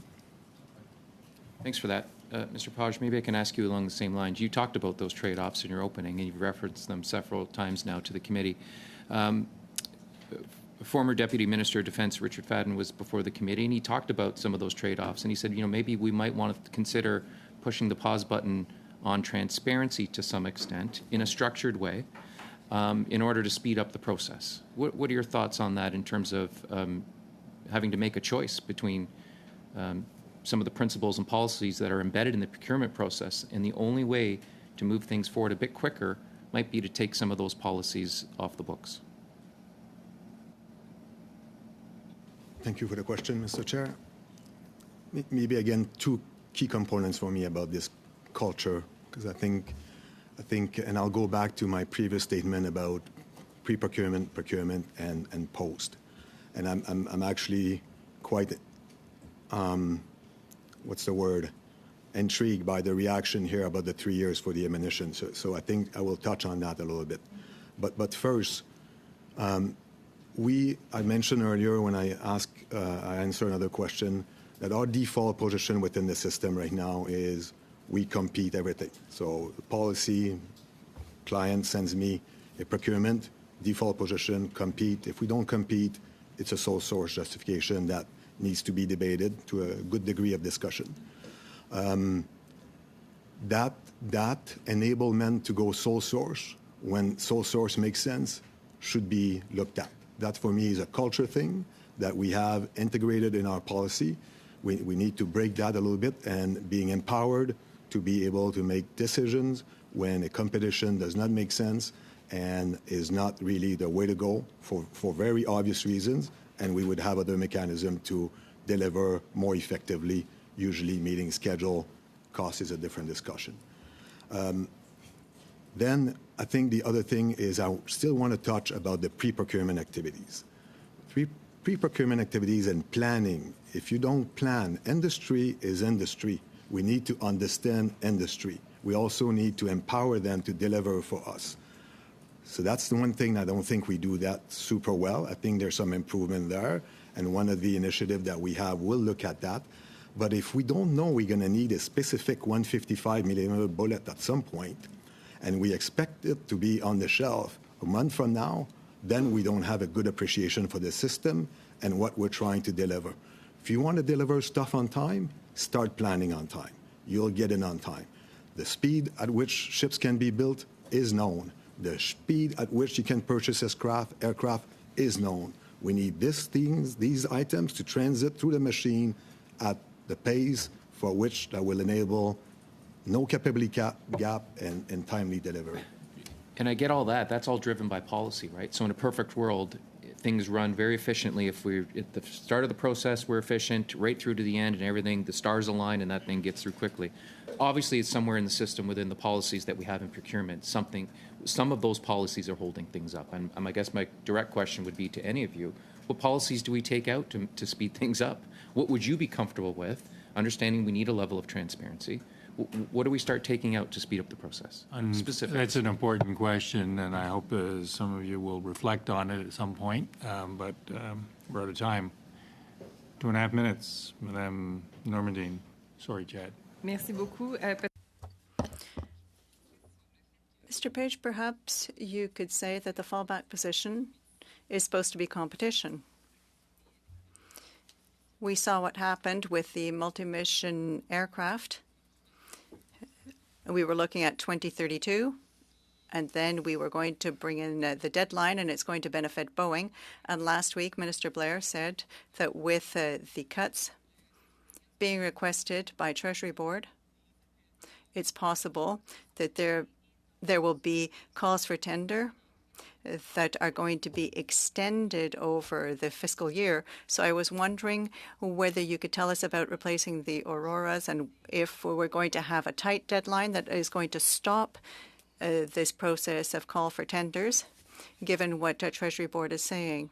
Thanks for that. Mr. Page, maybe I can ask you along the same lines. You talked about those trade-offs in your opening, and you've referenced them several times now to the committee. Former Deputy Minister of Defence Richard Fadden was before the committee, and he talked about some of those trade-offs, and he said, maybe we might want to consider pushing the pause button on transparency to some extent in a structured way in order to speed up the process. What are your thoughts on that in terms of having to make a choice between some of the principles and policies that are embedded in the procurement process, and the only way to move things forward a bit quicker might be to take some of those policies off the books? Thank you for the question, Mr. Chair. Maybe again, two key components for me about this culture, because I think, and I'll go back to my previous statement about pre-procurement, procurement, and post. And I'm actually quite, intrigued by the reaction here about the 3 years for the ammunition. So I think I will touch on that a little bit. But first, I mentioned earlier when I answer another question that our default position within the system right now is we compete everything. So the policy, client sends me a procurement, default position, compete. If we don't compete, it's a sole source justification that needs to be debated to a good degree of discussion. That enablement to go sole source, when sole source makes sense, should be looked at. That, for me, is a culture thing that we have integrated in our policy. We need to break that a little bit, and being empowered to be able to make decisions when a competition does not make sense and is not really the way to go for very obvious reasons, and we would have other mechanisms to deliver more effectively, usually meeting schedule. Cost is a different discussion. Then I think the other thing is I still want to touch about the pre-procurement activities. Pre-procurement activities and planning. If you don't plan, industry is industry. We need to understand industry. We also need to empower them to deliver for us. So that's the one thing I don't think we do that super well. I think there's some improvement there, and one of the initiatives that we have will look at that. But if we don't know we're going to need a specific 155 millimeter bullet at some point, and we expect it to be on the shelf a month from now, then we don't have a good appreciation for the system and what we're trying to deliver. If you want to deliver stuff on time, start planning on time. You'll get it on time. The speed at which ships can be built is known. The speed at which you can purchase aircraft is known. We need these items to transit through the machine at the pace for which that will enable no capability gap and timely delivery. And I get all that. That's all driven by policy, right? So in a perfect world, things run very efficiently. If we're at the start of the process, we're efficient, right through to the end and everything, the stars align and that thing gets through quickly. Obviously, it's somewhere in the system within the policies that we have in procurement. Some of those policies are holding things up. And I guess my direct question would be to any of you, what policies do we take out to speed things up? What would you be comfortable with, understanding we need a level of transparency? What do we start taking out to speed up the process? Specifically. That's an important question, and I hope some of you will reflect on it at some point, but we're out of time. 2.5 minutes, Madame Normandine. Sorry, Chad. Merci beaucoup. Mr. Page, perhaps you could say that the fallback position is supposed to be competition. We saw what happened with the multi-mission aircraft. We were looking at 2032, and then we were going to bring in the deadline, and it's going to benefit Boeing. And last week, Minister Blair said that with the cuts being requested by Treasury Board, it's possible that there will be calls for tender that are going to be extended over the fiscal year. So I was wondering whether you could tell us about replacing the Auroras and if we're going to have a tight deadline that is going to stop this process of call for tenders, given what Treasury Board is saying.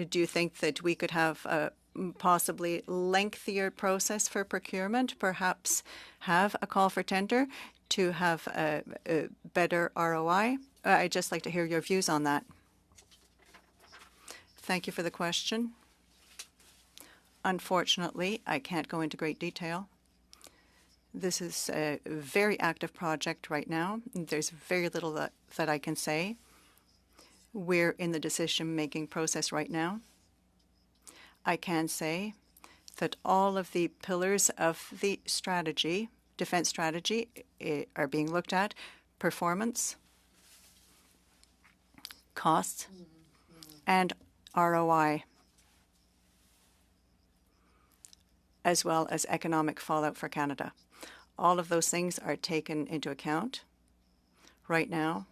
Do you think that we could have a possibly lengthier process for procurement, perhaps have a call for tender to have a better ROI? I'd just like to hear your views on that. Thank you for the question. Unfortunately, I can't go into great detail. This is a very active project right now. There's very little that I can say. We're in the decision-making process right now. I can say that all of the pillars of the strategy, defense strategy, are being looked at. Performance, costs, and ROI, as well as economic fallout for Canada. All of those things are taken into account. Right now,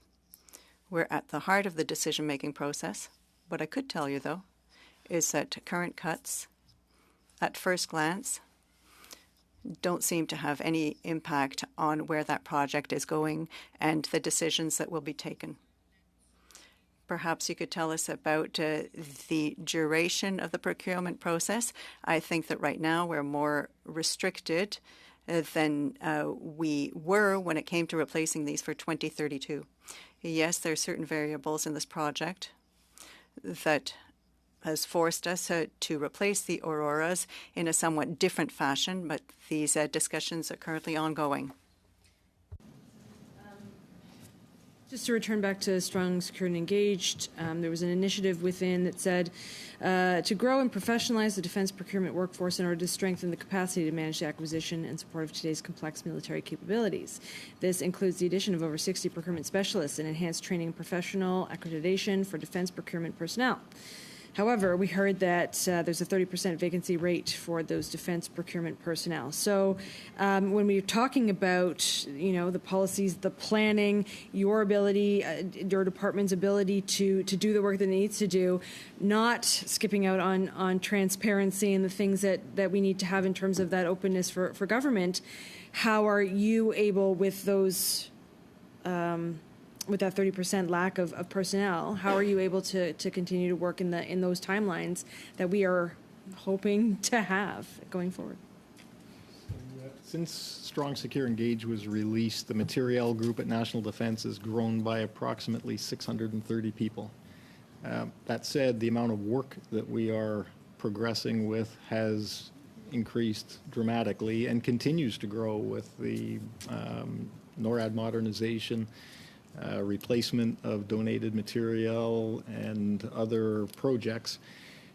we're at the heart of the decision-making process. What I could tell you, though, is that current cuts, at first glance, don't seem to have any impact on where that project is going and the decisions that will be taken. Perhaps you could tell us about the duration of the procurement process. I think that right now we're more restricted than we were when it came to replacing these for 2032. Yes, there are certain variables in this project that has forced us to replace the Auroras in a somewhat different fashion, but these discussions are currently ongoing. Just to return back to strong, secure, and engaged, there was an initiative within that said to grow and professionalize the defense procurement workforce in order to strengthen the capacity to manage the acquisition and support of today's complex military capabilities. This includes the addition of over 60 procurement specialists and enhanced training and professional accreditation for defense procurement personnel. However, we heard that there's a 30% vacancy rate for those defense procurement personnel. So when we're talking about, the policies, the planning, your ability, your department's ability to do the work that it needs to do, not skipping out on transparency and the things that we need to have in terms of that openness for government, how are you able with those with that 30% lack of personnel, how are you able to continue to work in those timelines that we are hoping to have going forward? Since Strong, Secure, Engage was released, the Materiel Group at National Defence has grown by approximately 630 people. That said, the amount of work that we are progressing with has increased dramatically and continues to grow with the NORAD modernization, replacement of donated material and other projects.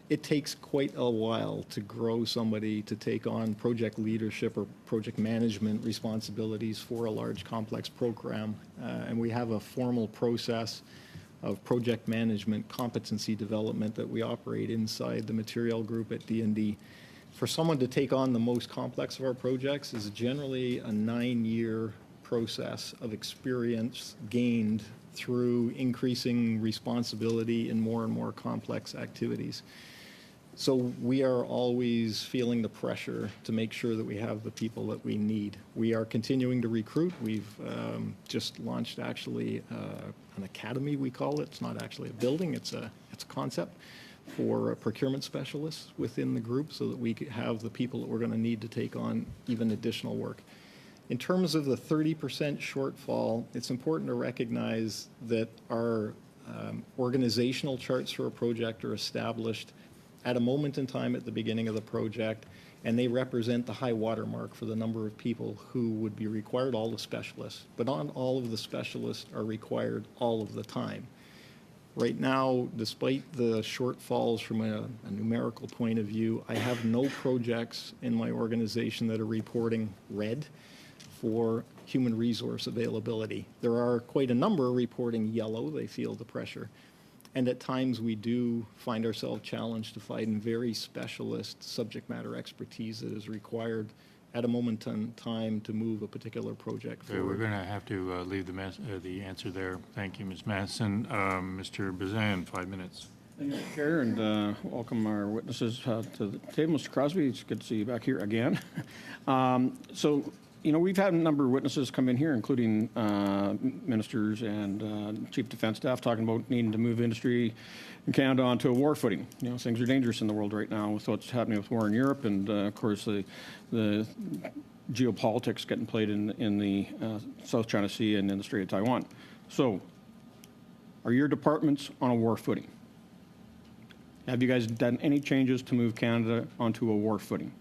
It takes quite a while to grow somebody to take on project leadership or project management responsibilities for a large complex program. And we have a formal process of project management competency development that we operate inside the Materiel Group at D&D. For someone to take on the most complex of our projects is generally a 9-year process of experience gained through increasing responsibility in more and more complex activities. So we are always feeling the pressure to make sure that we have the people that we need. We are continuing to recruit. We've just launched actually an academy, we call it. It's not actually a building, it's a concept for procurement specialists within the group so that we could have the people that we're going to need to take on even additional work. In terms of the 30% shortfall, it's important to recognize that our organizational charts for a project are established at a moment in time at the beginning of the project, and they represent the high watermark for the number of people who would be required, all the specialists. But not all of the specialists are required all of the time. Right now, despite the shortfalls from a numerical point of view, I have no projects in my organization that are reporting red for human resource availability. There are quite a number reporting yellow. They feel the pressure. And at times we do find ourselves challenged to find very specialist subject matter expertise that is required at a moment in time to move a particular project forward. We're going to have to leave the answer there. Thank you, Ms. Masson. Mr. Bazan, 5 minutes. Thank you, Chair, and welcome our witnesses to the table. Mr. Crosby, it's good to see you back here again. We've had a number of witnesses come in here, including ministers and chief defense staff, talking about needing to move industry in Canada onto a war footing. Things are dangerous in the world right now with what's happening with war in Europe, and of course the geopolitics getting played in the South China Sea and in the Strait of Taiwan. So, are your departments on a war footing? Have you guys done any changes to move Canada onto a war footing?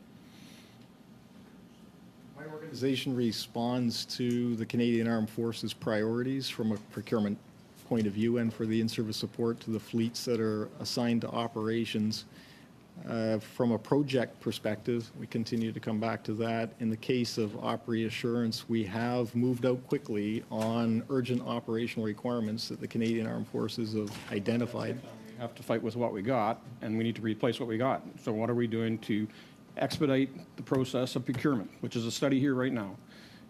My organization responds to the Canadian Armed Forces priorities from a procurement point of view and for the in-service support to the fleets that are assigned to operations. From a project perspective, we continue to come back to that. In the case of op reassurance, we have moved out quickly on urgent operational requirements that the Canadian Armed Forces have identified. We have to fight with what we got, and we need to replace what we got. So what are we doing to expedite the process of procurement, which is a study here right now,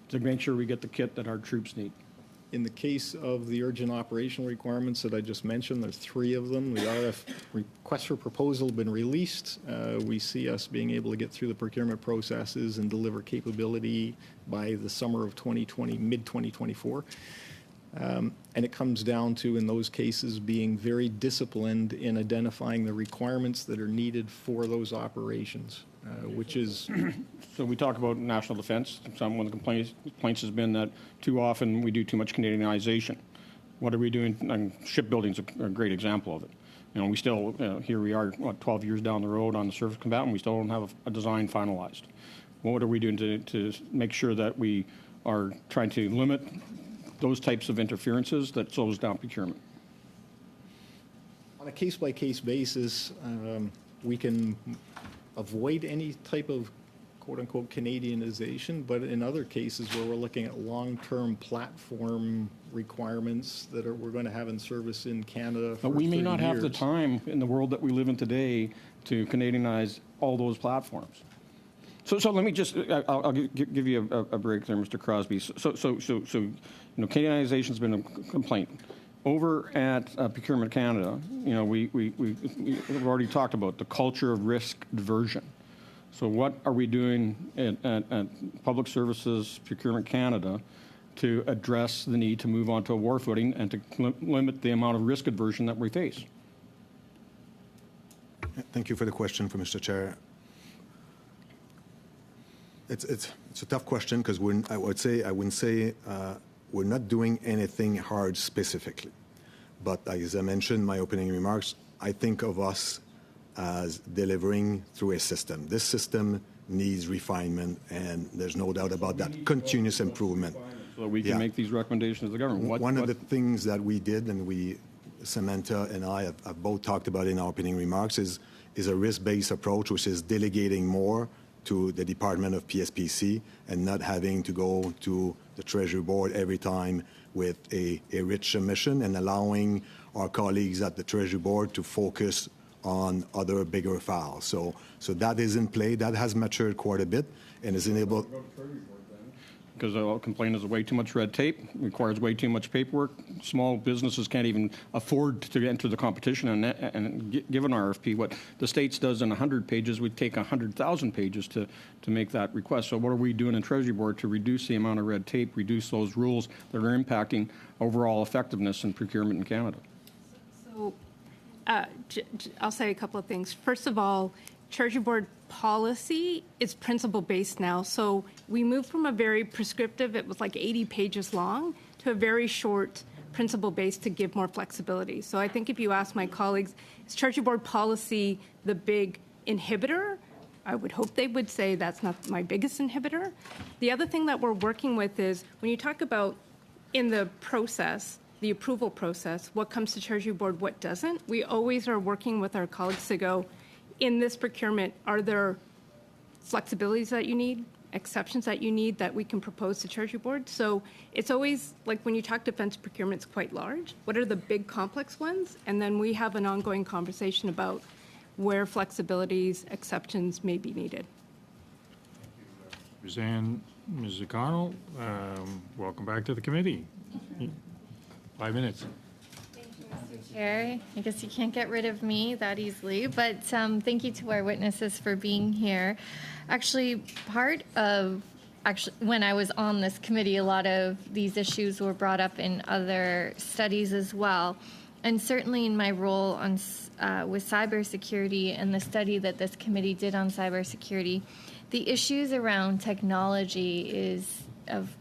to make sure we get the kit that our troops need? In the case of the urgent operational requirements that I just mentioned, there's 3 of them. The RF request for proposal have been released. We see us being able to get through the procurement processes and deliver capability by the summer of 2020, mid-2024. And it comes down to, in those cases, being very disciplined in identifying the requirements that are needed for those operations, which is... So we talk about national defense. One of the complaints has been that too often we do too much Canadianization. What are we doing? And shipbuilding is a great example of it. We still, here we are, 12 years down the road on the surface combatant, we still don't have a design finalized. What are we doing to make sure that we are trying to limit those types of interferences that slows down procurement? On a case-by-case basis, we can avoid any type of quote-unquote Canadianization, but in other cases where we're looking at long-term platform requirements that we're going to have in service in Canada for 30 years. But we may not have the time in the world that we live in today to Canadianize all those platforms. So let me just, I'll give you a break there, Mr. Crosby. So Canadianization has been a complaint. Over at Procurement Canada, we've already talked about the culture of risk diversion. So what are we doing at Public Services Procurement Canada to address the need to move onto a war footing and to limit the amount of risk aversion that we face? Thank you for the question, Mr. Chair. It's a tough question because I wouldn't say we're not doing anything hard specifically. But as I mentioned in my opening remarks, I think of us as delivering through a system. This system needs refinement, and there's no doubt about that. Continuous improvement. So we can make these recommendations to the government. One of the things that we did, and Samantha and I have both talked about in our opening remarks, is a risk-based approach, which is delegating more to the Department of PSPC and not having to go to the Treasury Board every time with a rich mission, and allowing our colleagues at the Treasury Board to focus on other bigger files. So that is in play. That has matured quite a bit and is enabled. Because I'll complain there's way too much red tape, requires way too much paperwork. Small businesses can't even afford to enter the competition and give an RFP. What the States does in 100 pages, we'd take 100,000 pages to make that request. So what are we doing in Treasury Board to reduce the amount of red tape, reduce those rules that are impacting overall effectiveness in procurement in Canada? So I'll say a couple of things. First of all, Treasury Board policy is principle-based now. So we moved from a very prescriptive, it was like 80 pages long, to a very short principle-based to give more flexibility. So I think if you ask my colleagues, is Treasury Board policy the big inhibitor? I would hope they would say that's not my biggest inhibitor. The other thing that we're working with is when you talk about in the process, the approval process, what comes to Treasury Board, what doesn't, we always are working with our colleagues to go, in this procurement, are there flexibilities that you need, exceptions that you need that we can propose to Treasury Board? So it's always, like when you talk defense procurement, it's quite large. What are the big complex ones? And then we have an ongoing conversation about where flexibilities, exceptions may be needed. Suzanne, Ms. O'Connell, welcome back to the committee. 5 minutes. Chair, I guess you can't get rid of me that easily, but thank you to our witnesses for being here. Actually, when I was on this committee, a lot of these issues were brought up in other studies as well. And certainly in my role on with cybersecurity and the study that this committee did on cybersecurity, the issues around technology is of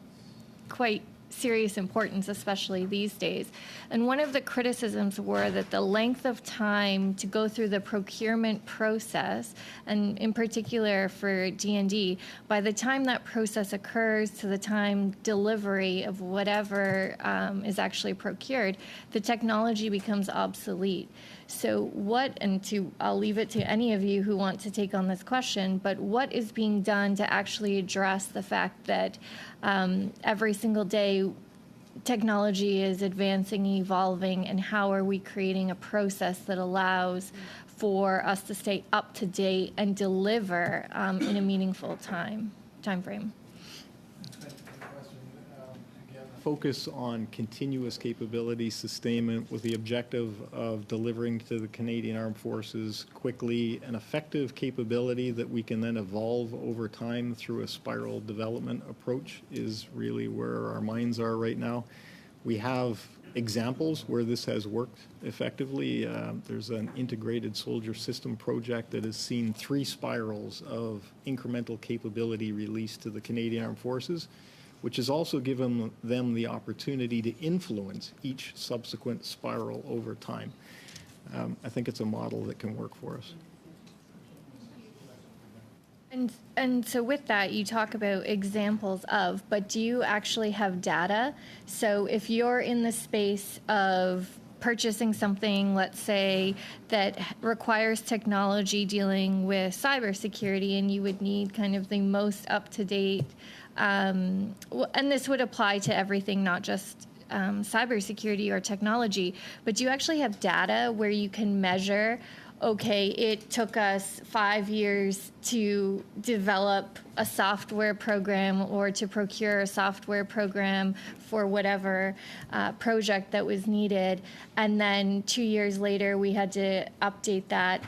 quite serious importance, especially these days. And one of the criticisms were that the length of time to go through the procurement process, and in particular for D&D, by the time that process occurs to the time delivery of whatever is actually procured, the technology becomes obsolete. So I'll leave it to any of you who want to take on this question, but what is being done to actually address the fact that every single day technology is advancing, evolving, and how are we creating a process that allows for us to stay up to date and deliver in a meaningful time frame? Focus on continuous capability sustainment with the objective of delivering to the Canadian Armed Forces quickly an effective capability that we can then evolve over time through a spiral development approach is really where our minds are right now. We have examples where this has worked effectively. There's an integrated soldier system project that has seen 3 spirals of incremental capability released to the Canadian Armed Forces, which has also given them the opportunity to influence each subsequent spiral over time. I think it's a model that can work for us. And so with that, you talk about examples of, but do you actually have data? So if you're in the space of purchasing something, let's say, that requires technology dealing with cybersecurity, and you would need kind of the most up-to-date, and this would apply to everything, not just cybersecurity or technology, but do you actually have data where you can measure, okay, it took us 5 years to develop a software program or to procure a software program for whatever project that was needed, and then 2 years later we had to update that?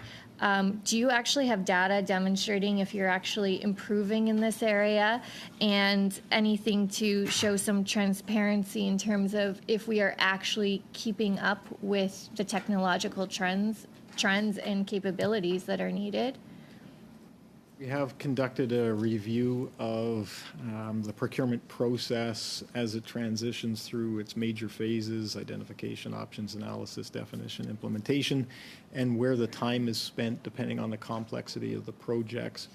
Do you actually have data demonstrating if you're actually improving in this area, and anything to show some transparency in terms of if we are actually keeping up with the technological trends and capabilities that are needed? We have conducted a review of the procurement process as it transitions through its major phases: identification, options analysis, definition, implementation, and where the time is spent depending on the complexity of the projects.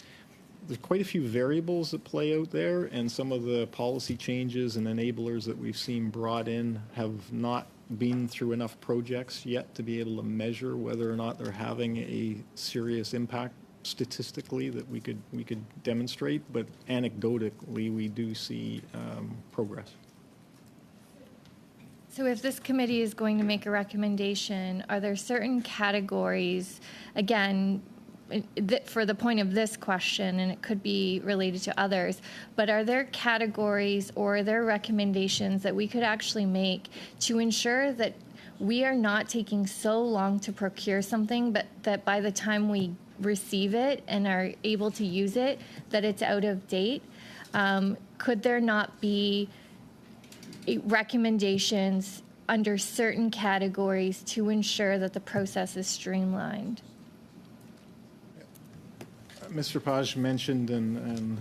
There's quite a few variables that play out there, and some of the policy changes and enablers that we've seen brought in have not been through enough projects yet to be able to measure whether or not they're having a serious impact statistically that we could demonstrate, but anecdotally we do see progress. So if this committee is going to make a recommendation, are there certain categories, again, for the point of this question, and it could be related to others, but are there categories or are there recommendations that we could actually make to ensure that we are not taking so long to procure something, but that by the time we receive it and are able to use it, that it's out of date? Could there not be recommendations under certain categories to ensure that the process is streamlined? Mr. Page mentioned and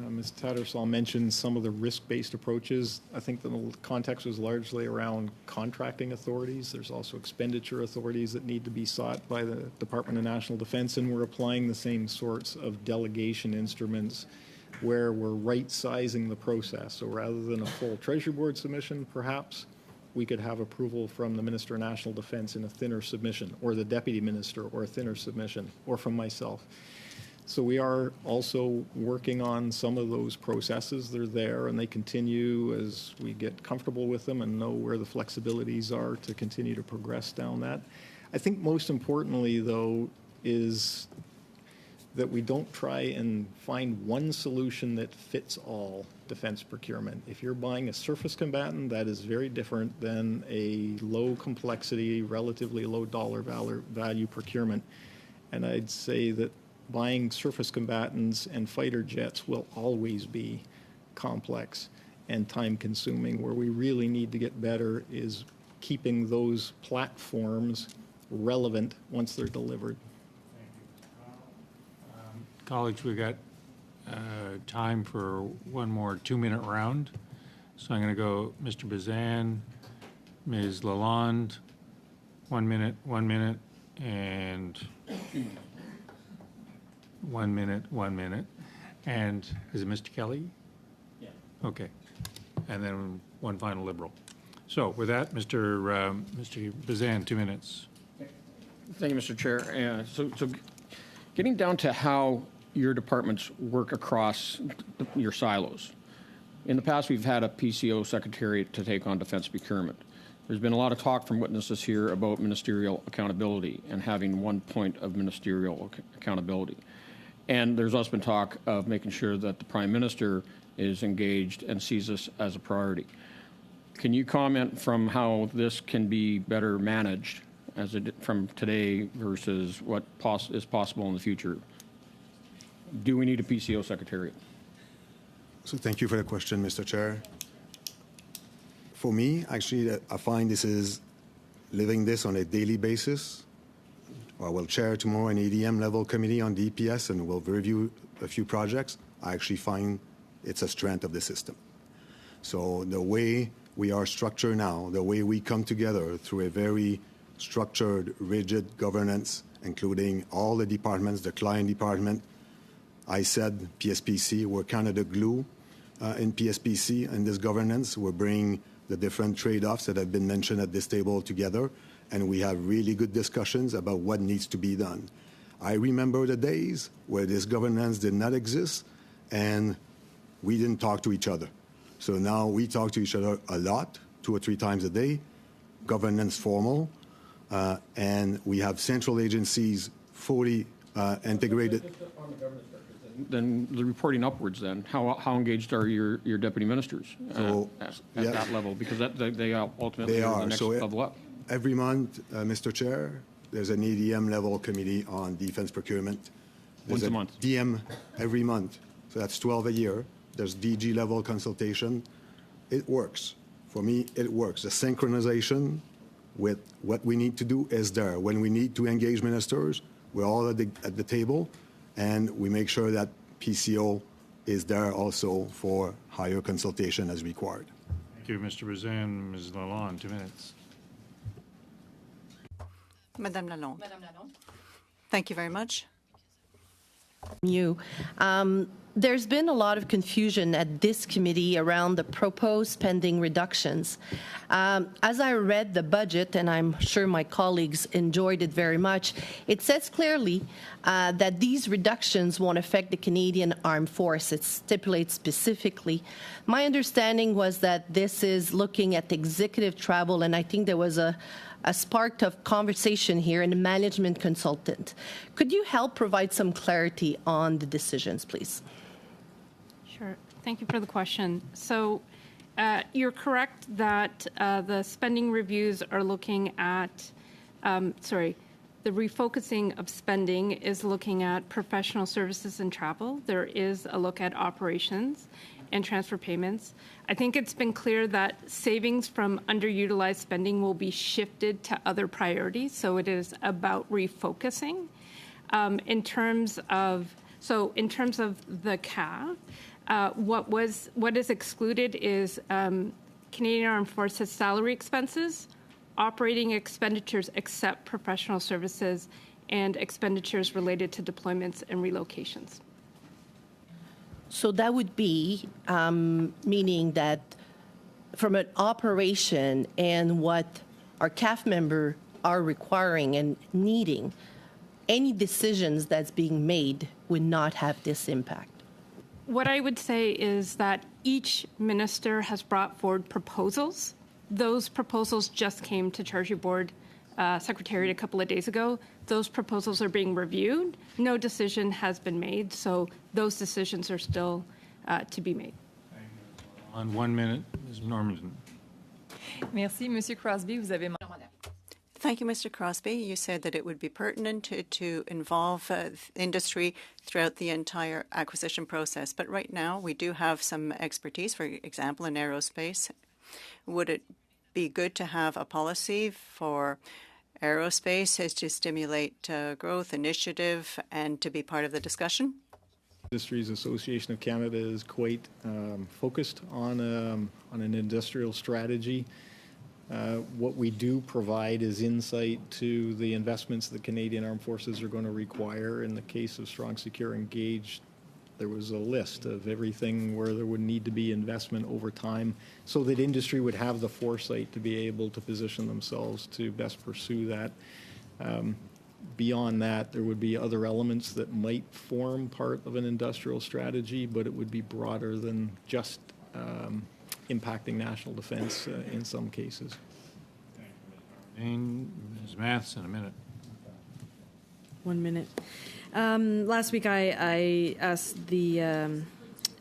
Ms. Tattersall mentioned some of the risk-based approaches. I think the context was largely around contracting authorities. There's also expenditure authorities that need to be sought by the Department of National Defense, and we're applying the same sorts of delegation instruments where we're right-sizing the process. So rather than a full Treasury Board submission, perhaps, we could have approval from the Minister of National Defense in a thinner submission, or the Deputy Minister, or a thinner submission, or from myself. So we are also working on some of those processes. They're there, and they continue as we get comfortable with them and know where the flexibilities are to continue to progress down that. I think most importantly, though, is that we don't try and find one solution that fits all defense procurement. If you're buying a surface combatant, that is very different than a low complexity, relatively low dollar value procurement. And I'd say that buying surface combatants and fighter jets will always be complex and time consuming. Where we really need to get better is keeping those platforms relevant once they're delivered. Colleagues, we got time for one more 2-minute round. So I'm going to go Mr. Bazan, Ms. Lalonde, 1 minute, and 1 minute, 1 minute. And is it Mr. Kelly? Yeah. Okay. And then one final Liberal. So with that, Mr. Bazan, 2 minutes. Thank you, Mr. Chair. So getting down to how your departments work across your silos. In the past, we've had a PCO secretariat to take on defense procurement. There's been a lot of talk from witnesses here about ministerial accountability and having one point of ministerial accountability. And there's also been talk of making sure that the Prime Minister is engaged and sees this as a priority. Can you comment from how this can be better managed from today versus what is possible in the future? Do we need a PCO secretariat? So thank you for the question, Mr. Chair. For me, actually, I find this is living this on a daily basis. I will chair tomorrow an ADM level committee on DPS and we'll review a few projects. I actually find it's a strength of the system. So the way we are structured now, the way we come together through a very structured, rigid governance, including all the departments, the client department. I said PSPC, we're kind of the glue in PSPC in this governance. We're bringing the different trade-offs that have been mentioned at this table together, and we have really good discussions about what needs to be done. I remember the days where this governance did not exist, and we didn't talk to each other. So now we talk to each other a lot, 2 or 3 times a day, governance formal, and we have central agencies fully integrated. Then the reporting upwards, then how engaged are your deputy ministers at that level? Because they ultimately are the next level up. Every month, Mr. Chair, there's an ADM level committee on defense procurement. Once a month. DM every month, so that's 12 a year. There's DG level consultation. It works. For me, it works. The synchronization with what we need to do is there. When we need to engage ministers, we're all at the table, and we make sure that PCO is there also for higher consultation as required. Thank you, Mr. Bazan. Ms. Lalonde, 2 minutes. Madame Lalonde. Thank you very much. There's been a lot of confusion at this committee around the proposed spending reductions. As I read the budget, and I'm sure my colleagues enjoyed it very much, it says clearly that these reductions won't affect the Canadian Armed Force. It stipulates specifically. My understanding was that this is looking at executive travel, and I think there was a spark of conversation here in a management consultant. Could you help provide some clarity on the decisions, please? Sure. Thank you for the question. So you're correct that the spending reviews are looking at, the refocusing of spending is looking at professional services and travel. There is a look at operations and transfer payments. I think it's been clear that savings from underutilized spending will be shifted to other priorities, so it is about refocusing. In terms of So in terms of the CAF, what is excluded is Canadian Armed Forces salary expenses, operating expenditures except professional services, and expenditures related to deployments and relocations. So that would be meaning that from an operation and what our CAF member are requiring and needing, any decisions that's being made would not have this impact. What I would say is that each minister has brought forward proposals. Those proposals just came to Treasury Board Secretariat a couple of days ago. Those proposals are being reviewed. No decision has been made, so those decisions are still to be made. On 1 minute, Ms. Normanton. Merci, Monsieur Crosby. Vous avez Thank you, Mr. Crosby. You said that it would be pertinent to involve industry throughout the entire acquisition process. But right now, we do have some expertise, for example, in aerospace. Would it be good to have a policy for aerospace as to stimulate growth, initiative, and to be part of the discussion? Industries Association of Canada is quite focused on an industrial strategy. What we do provide is insight to the investments the Canadian Armed Forces are going to require. In the case of Strong, Secure, Engaged, there was a list of everything where there would need to be investment over time so that industry would have the foresight to be able to position themselves to best pursue that. Beyond that, there would be other elements that might form part of an industrial strategy, but it would be broader than just impacting national defense in some cases. Ms. Maths, in a minute. 1 minute. Last week I asked the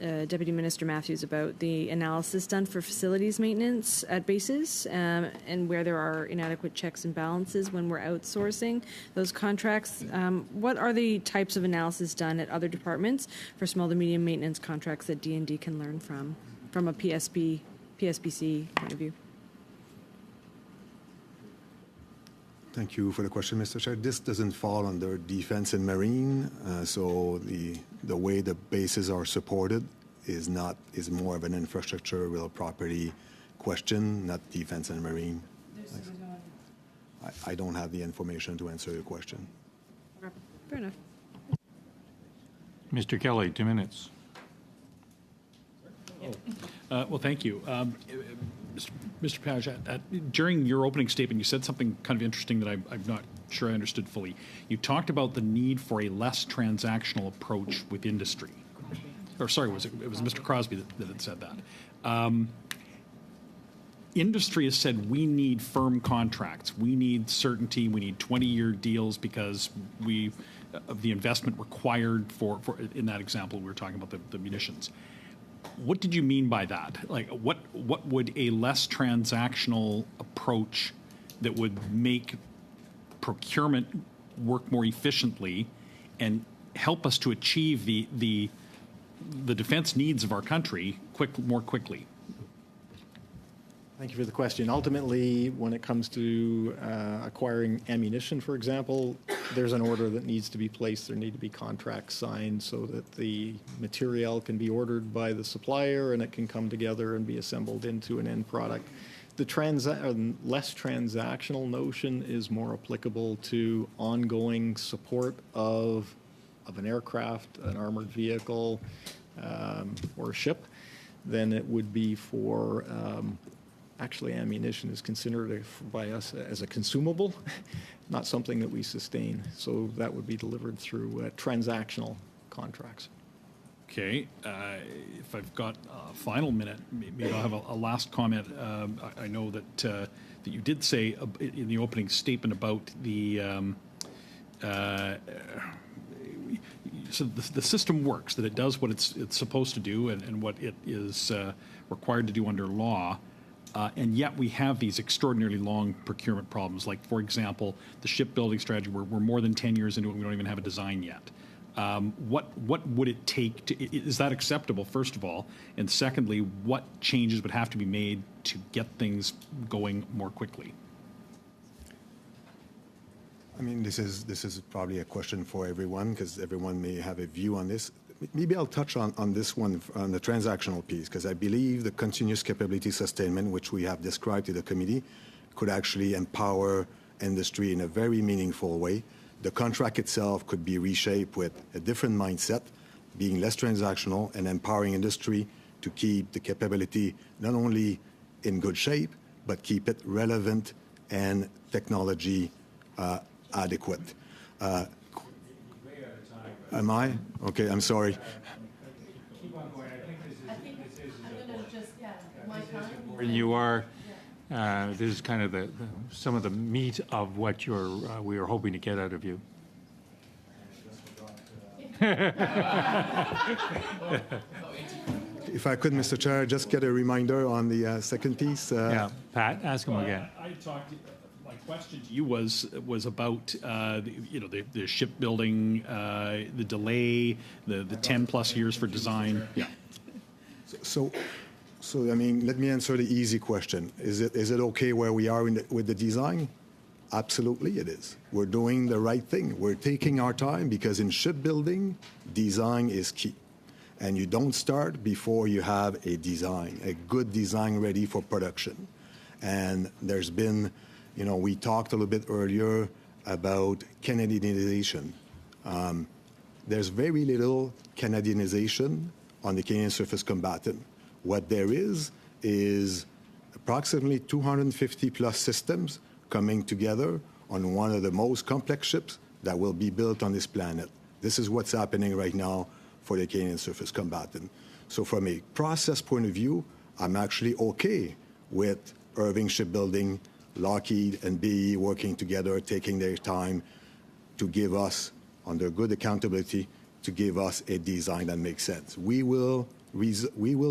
Deputy Minister Matthews about the analysis done for facilities maintenance at bases and where there are inadequate checks and balances when we're outsourcing those contracts. What are the types of analysis done at other departments for small to medium maintenance contracts that D&D can learn from a PSPC point of view? Thank you for the question, Mr. Chair. This doesn't fall under Defense and Marine, so the way the bases are supported is more of an infrastructure, real property question, not Defense and Marine. I don't have the information to answer your question. Fair enough. Mr. Kelly, 2 minutes. Well, thank you. Mr. Page, during your opening statement, you said something kind of interesting that I'm not sure I understood fully. You talked about the need for a less transactional approach with industry. Or sorry, it was Mr. Crosby that had said that. Industry has said we need firm contracts, we need certainty, we need 20-year deals because of the investment required for in that example we were talking about the munitions. What did you mean by that? Like, what would a less transactional approach that would make procurement work more efficiently and help us to achieve the defense needs of our country more quickly? Thank you for the question. Ultimately, when it comes to acquiring ammunition, for example, there's an order that needs to be placed. There need to be contracts signed so that the material can be ordered by the supplier and it can come together and be assembled into an end product. The less transactional notion is more applicable to ongoing support of an aircraft, an armored vehicle, or a ship than it would be for actually, ammunition is considered by us as a consumable, not something that we sustain. So that would be delivered through transactional contracts. Okay. If I've got a final minute, maybe I'll have a last comment. I know that you did say in the opening statement about so the system works, that it does what it's supposed to do and what it is required to do under law. And yet we have these extraordinarily long procurement problems. Like, for example, the shipbuilding strategy, we're more than 10 years into it, we don't even have a design yet. What would it take to, is that acceptable, first of all? And secondly, what changes would have to be made to get things going more quickly? I mean, this is probably a question for everyone because everyone may have a view on this. Maybe I'll touch on this one, on the transactional piece, because I believe the continuous capability sustainment, which we have described to the committee, could actually empower industry in a very meaningful way. The contract itself could be reshaped with a different mindset, being less transactional and empowering industry to keep the capability not only in good shape, but keep it relevant and technology adequate. Am I? Okay, I'm sorry. Keep on going. I think this is I'm going to just, my time. And you are, this is kind of some of the meat of what we are hoping to get out of you. If I could, Mr. Chair, just get a reminder on the second piece. Yeah, Pat, ask him again. I talked. My question to you was about the shipbuilding, the delay, the 10+ years for design. Yeah. So I mean, let me answer the easy question. Is it okay where we are with the design? Absolutely, it is. We're doing the right thing. We're taking our time because in shipbuilding, design is key. And you don't start before you have a design, a good design ready for production. And there's been, we talked a little bit earlier about Canadianization. There's very little Canadianization on the Canadian Surface Combatant. What there is approximately 250 plus systems coming together on one of the most complex ships that will be built on this planet. This is what's happening right now for the Canadian Surface Combatant. So from a process point of view, I'm actually okay with Irving Shipbuilding, Lockheed, and BE working together, taking their time to give us, under good accountability, to give us a design that makes sense. We will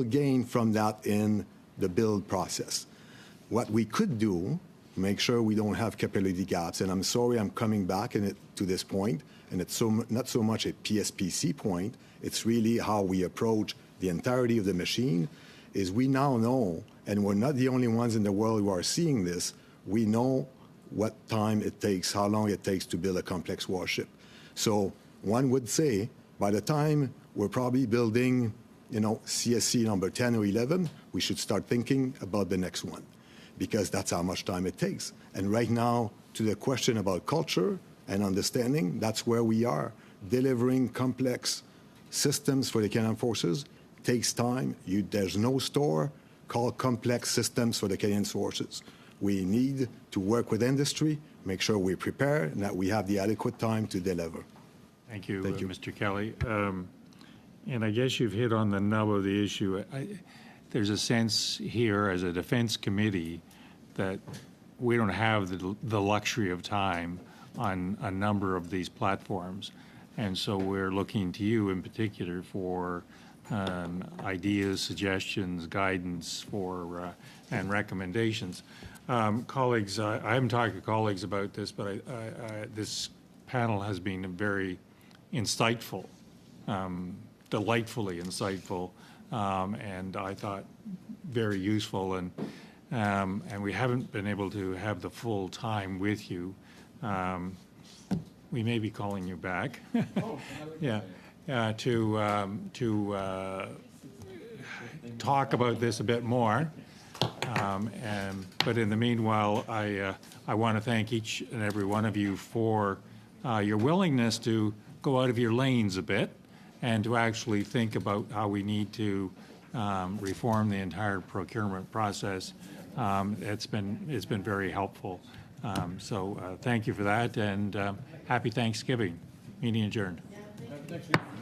gain from that in the build process. What we could do, make sure we don't have capability gaps, and I'm sorry I'm coming back to this point, and it's not so much a PSPC point, it's really how we approach the entirety of the machine, is we now know, and we're not the only ones in the world who are seeing this, we know what time it takes, how long it takes to build a complex warship. So one would say, by the time we're probably building, CSC number 10 or 11, we should start thinking about the next one, because that's how much time it takes. And right now, to the question about culture and understanding, that's where we are. Delivering complex systems for the Canadian Forces takes time. There's no store called complex systems for the Canadian Forces. We need to work with industry, make sure we prepare, and that we have the adequate time to deliver. Thank you, Mr. Kelly. And I guess you've hit on the nub of the issue. There's a sense here as a defense committee that we don't have the luxury of time on a number of these platforms. And so we're looking to you in particular for ideas, suggestions, guidance and recommendations. Colleagues, I haven't talked to colleagues about this, but this panel has been very insightful, delightfully insightful, and I thought very useful. And we haven't been able to have the full time with you. We may be calling you back. Yeah, to talk about this a bit more. But in the meanwhile, I want to thank each and every one of you for your willingness to go out of your lanes a bit and to actually think about how we need to reform the entire procurement process. It's been very helpful. So thank you for that, and happy Thanksgiving. Meeting adjourned. Thank you.